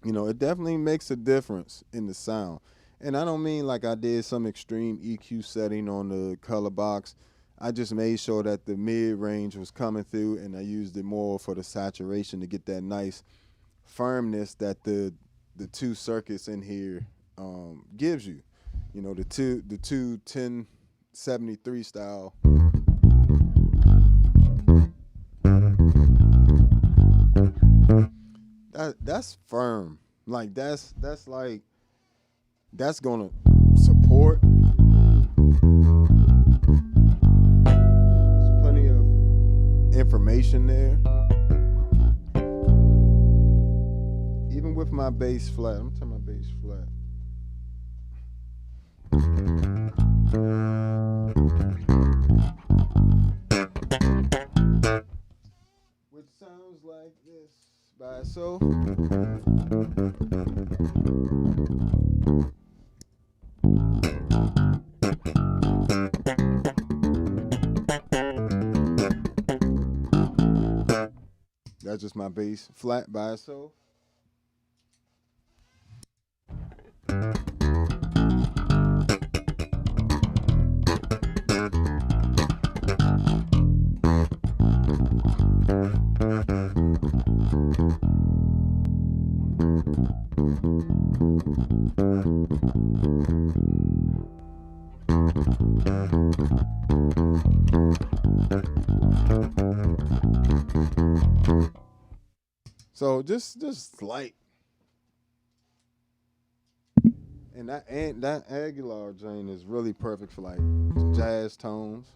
it definitely makes a difference in the sound. And I don't mean like I did some extreme EQ setting on the color box. I just made sure that the mid range was coming through, and I used it more for the saturation to get that nice firmness that the two circuits in here gives you. The two 1073 style. That's firm. Like that's gonna support. There's plenty of information there. Even with my bass flat, I'm turning my bass flat. Which sounds like this by so. That's just my bass flat by itself. So just light. And that Aguilar joint is really perfect for like jazz tones.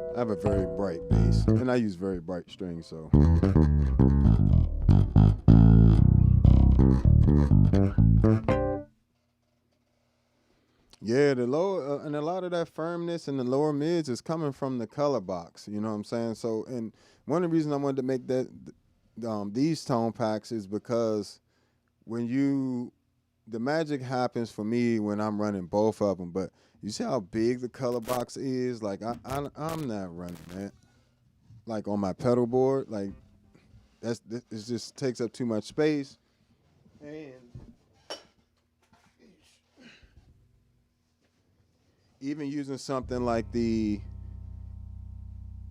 I have a very bright bass, and I use very bright strings, so. Yeah, the lower and a lot of that firmness in the lower mids is coming from the color box. You know what I'm saying? So, and one of the reasons I wanted to make that these tone packs is because the magic happens for me when I'm running both of them. But you see how big the color box is? Like I'm not running that. Like on my pedal board, like it just takes up too much space. And even using something like the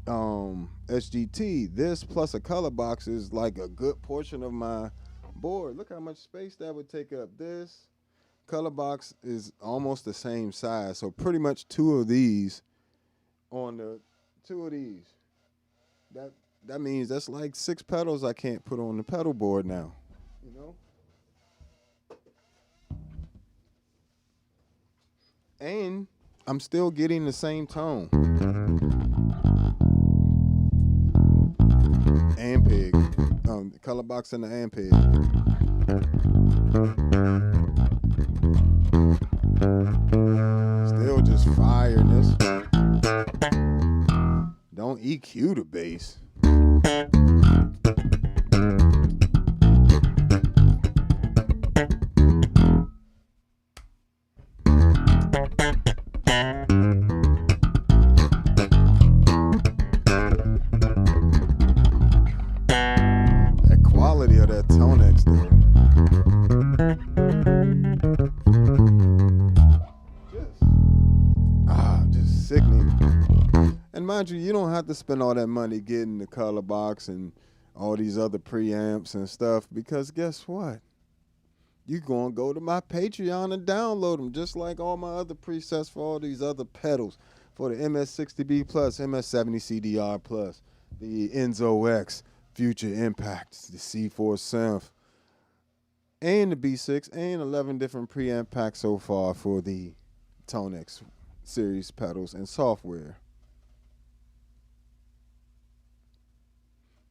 SGT, this plus a color box is like a good portion of my board. Look how much space that would take up. This color box is almost the same size, so pretty much two of these. That means that's like 6 pedals I can't put on the pedal board now. And I'm still getting the same tone. Ampeg. The color box and the Ampeg. Still just firing this. Don't EQ the bass. That quality of that ToneX though. Just sickening. And mind you, you don't have to spend all that money getting the color box and all these other preamps and stuff, because guess what? You're going to go to my Patreon and download them, just like all my other presets for all these other pedals, for the MS-60B Plus, MS-70 CDR Plus, the Enzo X, Future Impact, the C4 Synth, and the B6, and 11 different preamp packs so far for the ToneX series pedals and software.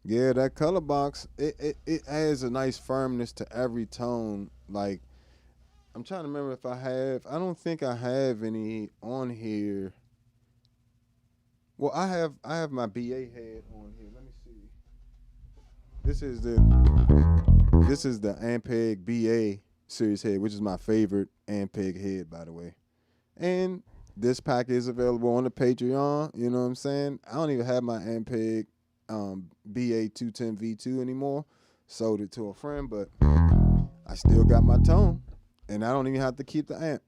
Yeah, that color box, it adds a nice firmness to every tone. Like, I'm trying to remember if I don't think I have any on here. Well, I have my BA head on here. Let me see. This is the Ampeg BA series head, which is my favorite Ampeg head, by the way. And this pack is available on the Patreon. You know what I'm saying? I don't even have my Ampeg BA 210 V2 anymore. Sold it to a friend, but I still got my tone, and I don't even have to keep the amp.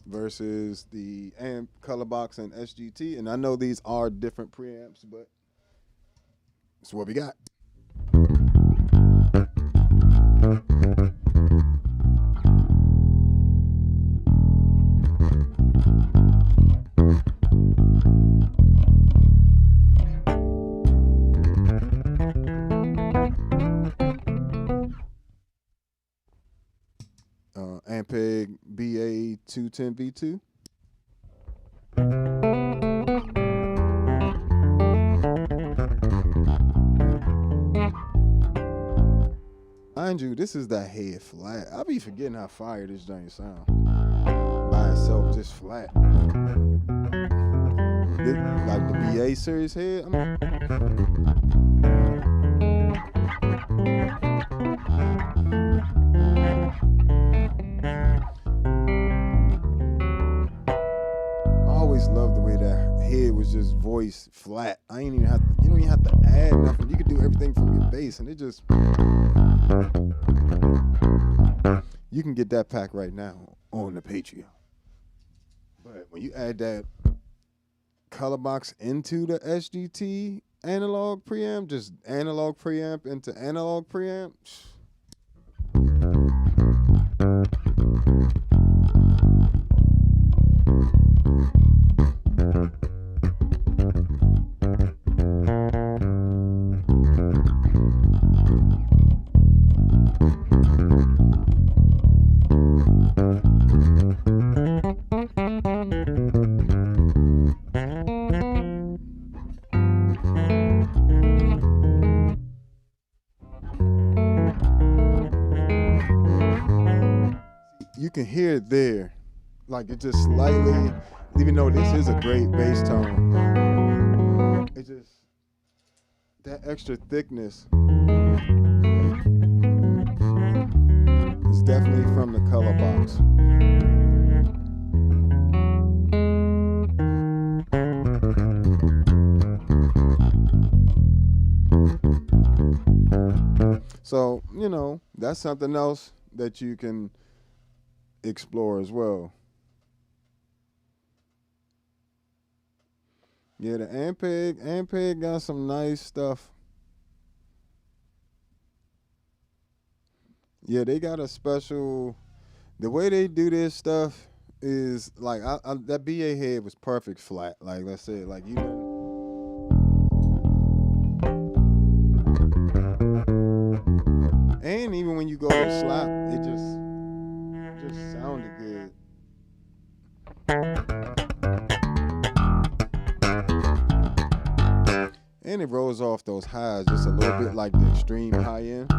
Versus the amp color box and SGT, and I know these are different preamps, but it's what we got. Ampeg BA 210 V2. Mind you, this is that head flat. I be forgetting how fire this joint sound by itself, just flat. This, like the BA series head. Love the way that head was just voice flat. You don't even have to add nothing. You can do everything from your bass, and it just, you can get that pack right now on the Patreon. But when you add that color box into the SGT analog preamp, just analog preamp into analog preamp, you can hear it there. Like, it just slightly, even though this is a great bass tone, it just, that extra thickness is definitely from the color box. So, you know, that's something else that you can explore as well. Yeah, the Ampeg got some nice stuff. Yeah, they got a special, the way they do this stuff is like, that BA head was perfect flat. Like I said, like you know. And even when you go to slap, it just sounded good. And it rolls off those highs just a little bit like the extreme high end.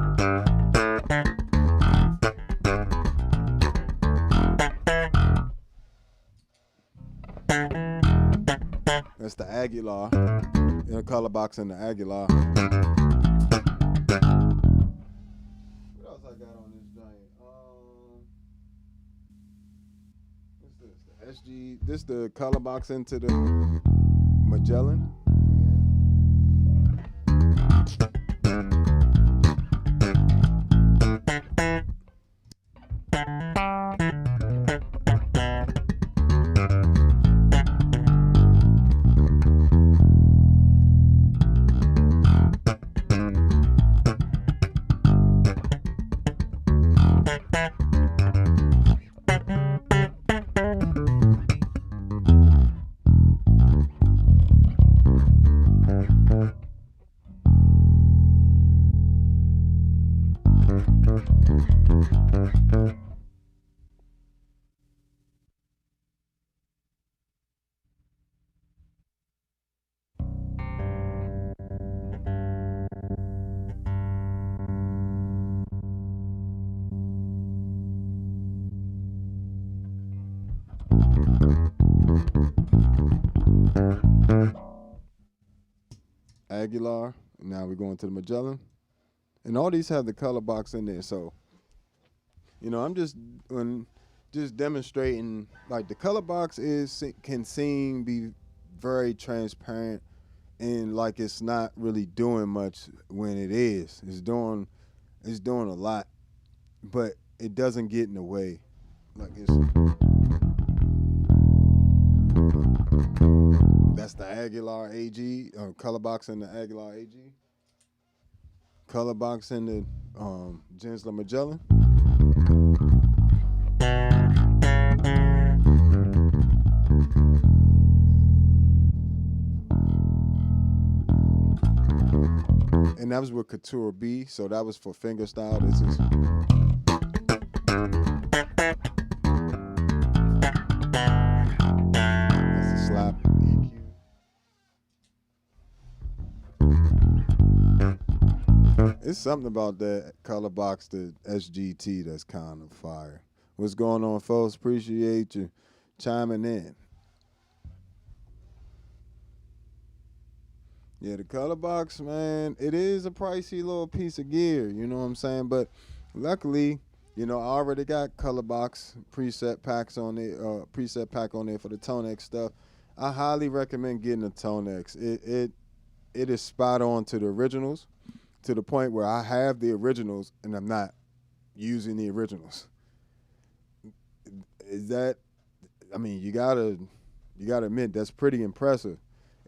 That's the Aguilar. In the color box in the Aguilar. What else I got on this giant? What's this? The SG. This the color box into the Magellan. Aguilar. Now we're going to the Magellan. And all these have the color box in there. So, I'm just demonstrating, like, the color box can seem be very transparent and like it's not really doing much when it is. It's doing a lot, but it doesn't get in the way. Like that's the Aguilar AG, color box in the Aguilar AG. Color box in the Gensler Magellan. And that was with Couture B, so that was for fingerstyle. This is that's a slap EQ. It's something about that color box, the SGT, that's kind of fire. What's going on, folks? Appreciate you chiming in. Yeah, the color box, man, it is a pricey little piece of gear, you know what I'm saying? But luckily, I already got color box preset packs on it, preset pack on there for the ToneX stuff. I highly recommend getting a ToneX. It is spot on to the originals, to the point where I have the originals and I'm not using the originals. You gotta admit, that's pretty impressive.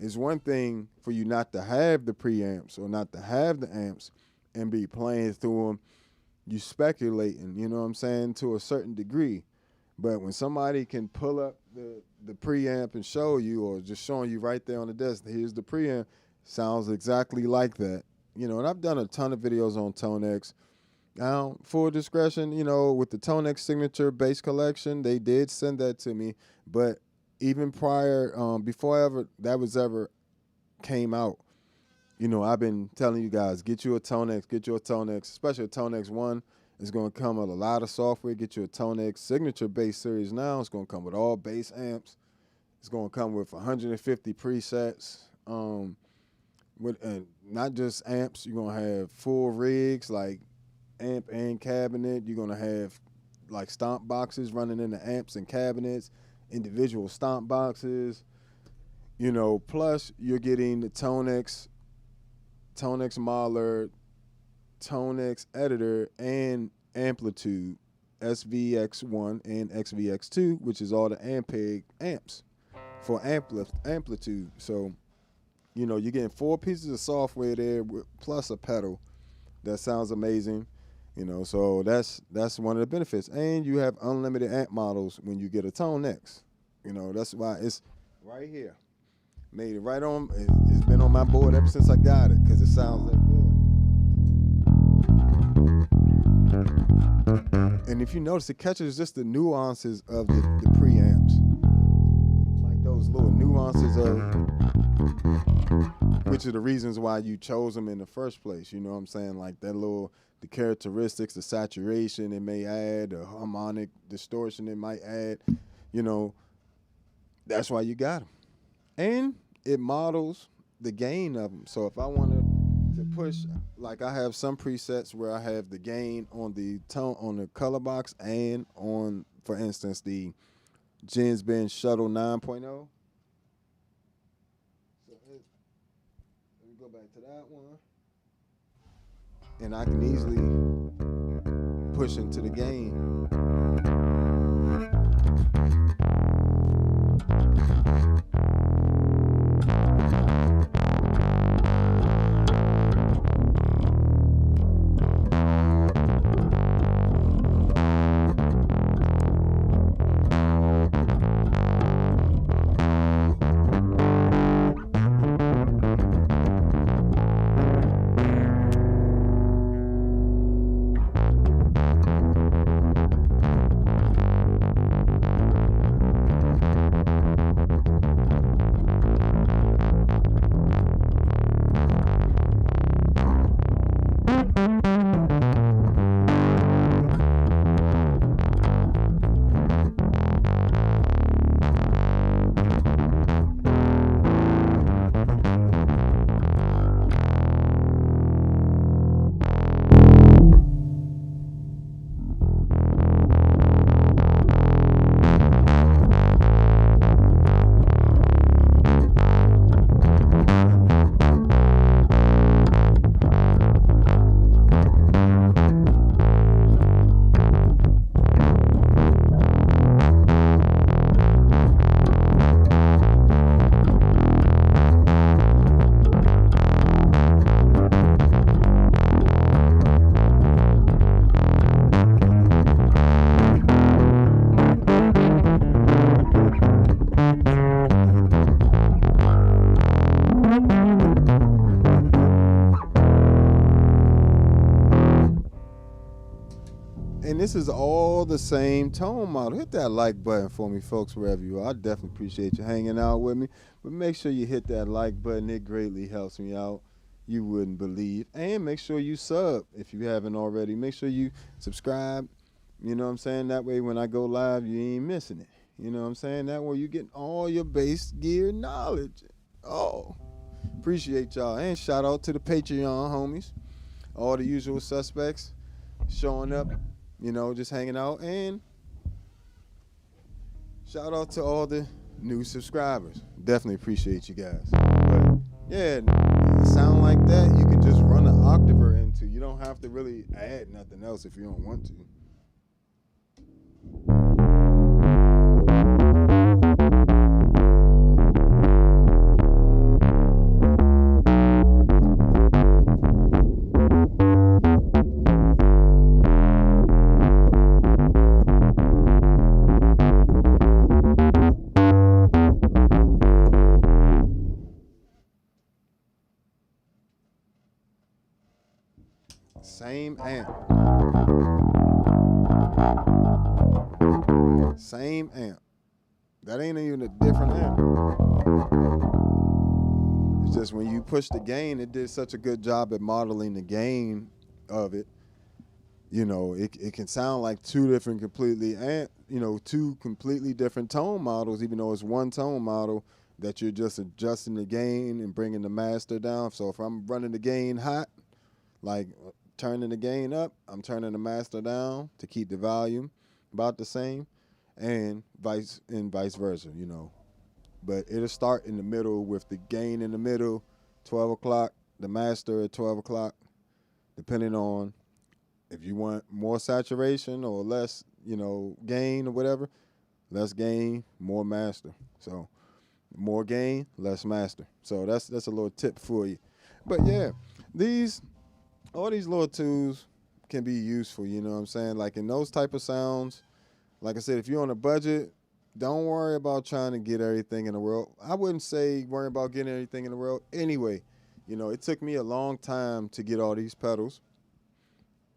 It's one thing for you not to have the preamps or not to have the amps and be playing through them. You speculating, you know what I'm saying, to a certain degree. But when somebody can pull up the preamp and show you, or just showing you right there on the desk, here's the preamp, sounds exactly like that. And I've done a ton of videos on ToneX. Now, full discretion, with the ToneX signature bass collection, they did send that to me, but even prior, before ever came out, I've been telling you guys, get you a ToneX, especially a ToneX 1. It's going to come with a lot of software. Get you a ToneX signature bass series now. It's going to come with all bass amps. It's going to come with 150 presets. Not just amps. You're going to have full rigs, like amp and cabinet. You're going to have like stomp boxes running in the amps and cabinets, individual stomp boxes, plus you're getting the ToneX modeler, ToneX editor, and amplitude, SVX1 and XVX2, which is all the Ampeg amps for amplitude. So, you're getting 4 pieces of software there plus a pedal that sounds amazing. So that's one of the benefits. And you have unlimited amp models when you get a ToneX. That's why it's right here. Made it right on. It's been on my board ever since I got it because it sounds that good. And if you notice, it catches just the nuances of the preamps. Like those little nuances which are the reasons why you chose them in the first place. You know what I'm saying? Like the characteristics, the saturation it may add, the harmonic distortion it might add, that's why you got them. And it models the gain of them. So if I wanted to push, like I have some presets where I have the gain on the color box and on, for instance, the Gens Ben Shuttle 9.0. So let me go back to that one. And I can easily push into the gain. And this is all the same tone model. Hit that like button for me, folks, wherever you are. I definitely appreciate you hanging out with me. But make sure you hit that like button. It greatly helps me out. You wouldn't believe. And make sure you sub if you haven't already. Make sure you subscribe. You know what I'm saying? That way when I go live, you ain't missing it. You know what I'm saying? That way you get all your bass gear knowledge. Oh, appreciate y'all. And shout out to the Patreon homies. All the usual suspects showing up, you know, just hanging out. And shout out to all the new subscribers. Definitely appreciate you guys. But yeah, sound like that, you can just run an octave into. You don't have to really add nothing else if you don't want to. Same amp. Same amp. That ain't even a different amp. It's just when you push the gain, it did such a good job at modeling the gain of it. You know, it can sound like two completely different tone models, even though it's one tone model that you're just adjusting the gain and bringing the master down. So if I'm running the gain hot, like turning the gain up, I'm turning the master down to keep the volume about the same, and vice versa, you know. But it'll start in the middle with the gain in the middle, 12 o'clock, the master at 12 o'clock, depending on if you want more saturation or less, you know, gain or whatever, less gain, more master. So more gain, less master. So that's a little tip for you. But yeah, all these little tools can be useful, you know what I'm saying? Like in those type of sounds, like I said, if you're on a budget, don't worry about trying to get everything in the world. I wouldn't say worry about getting everything in the world anyway. You know, it took me a long time to get all these pedals.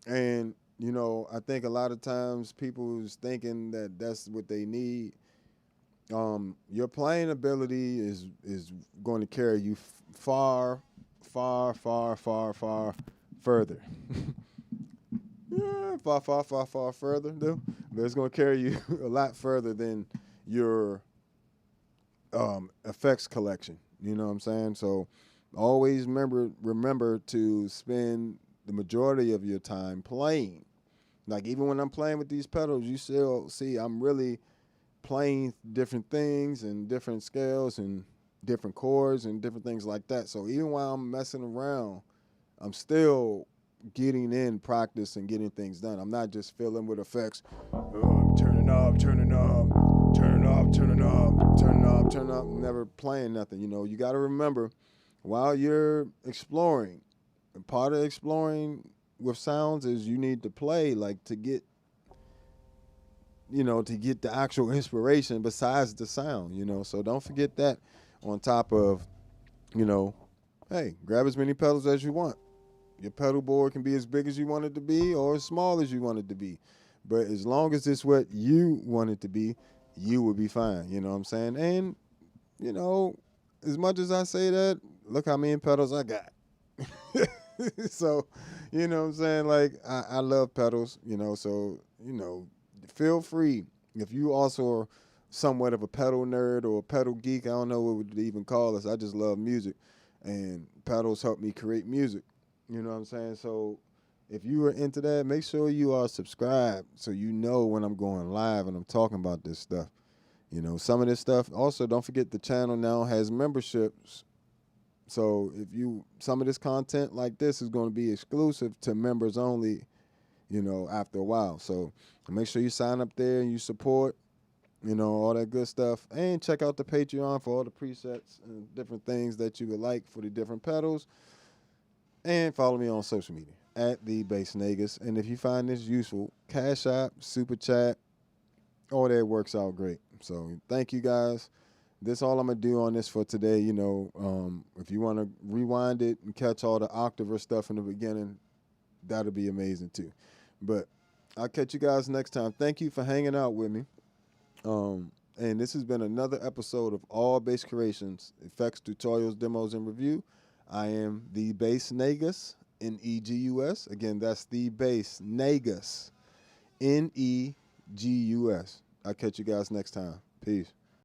And, you know, I think a lot of times people is thinking that that's what they need. Your playing ability is going to carry you far further. Yeah, far further, though. But it's going to carry you a lot further than your effects collection. You know what I'm saying? So always remember to spend the majority of your time playing. Like even when I'm playing with these pedals, you still see I'm really playing different things and different scales and different chords and different things like that. So even while I'm messing around, I'm still getting in practice and getting things done. I'm not just filling with effects. Turning up, never playing nothing. You know, you got to remember while you're exploring, and part of exploring with sounds is you need to play, like to get the actual inspiration besides the sound, you know. So don't forget that on top of, you know, hey, grab as many pedals as you want. Your pedal board can be as big as you want it to be or as small as you want it to be. But as long as it's what you want it to be, you will be fine. You know what I'm saying? And, you know, as much as I say that, look how many pedals I got. So, you know what I'm saying? Like, I love pedals, you know, so, you know, feel free. If you also are somewhat of a pedal nerd or a pedal geek, I don't know what would even call us. I just love music. And pedals help me create music. You know what I'm saying? So if you are into that, make sure you are subscribed so you know when I'm going live and I'm talking about this stuff. You know, some of this stuff. Also, don't forget the channel now has memberships. So some of this content like this is going to be exclusive to members only, you know, after a while. So make sure you sign up there and you support, you know, all that good stuff. And check out the Patreon for all the presets and different things that you would like for the different pedals. And follow me on social media at the Bass Negus. And if you find this useful, Cash App, Super Chat, all that works out great. So thank you guys. This all I'm gonna do on this for today. You know, if you want to rewind it and catch all the Octave stuff in the beginning, that'll be amazing too. But I'll catch you guys next time. Thank you for hanging out with me. And this has been another episode of All Bass Creations, effects, tutorials, demos, and review. I am the Bass Negus, Negus. Again, that's the Bass Negus, Negus. I'll catch you guys next time. Peace.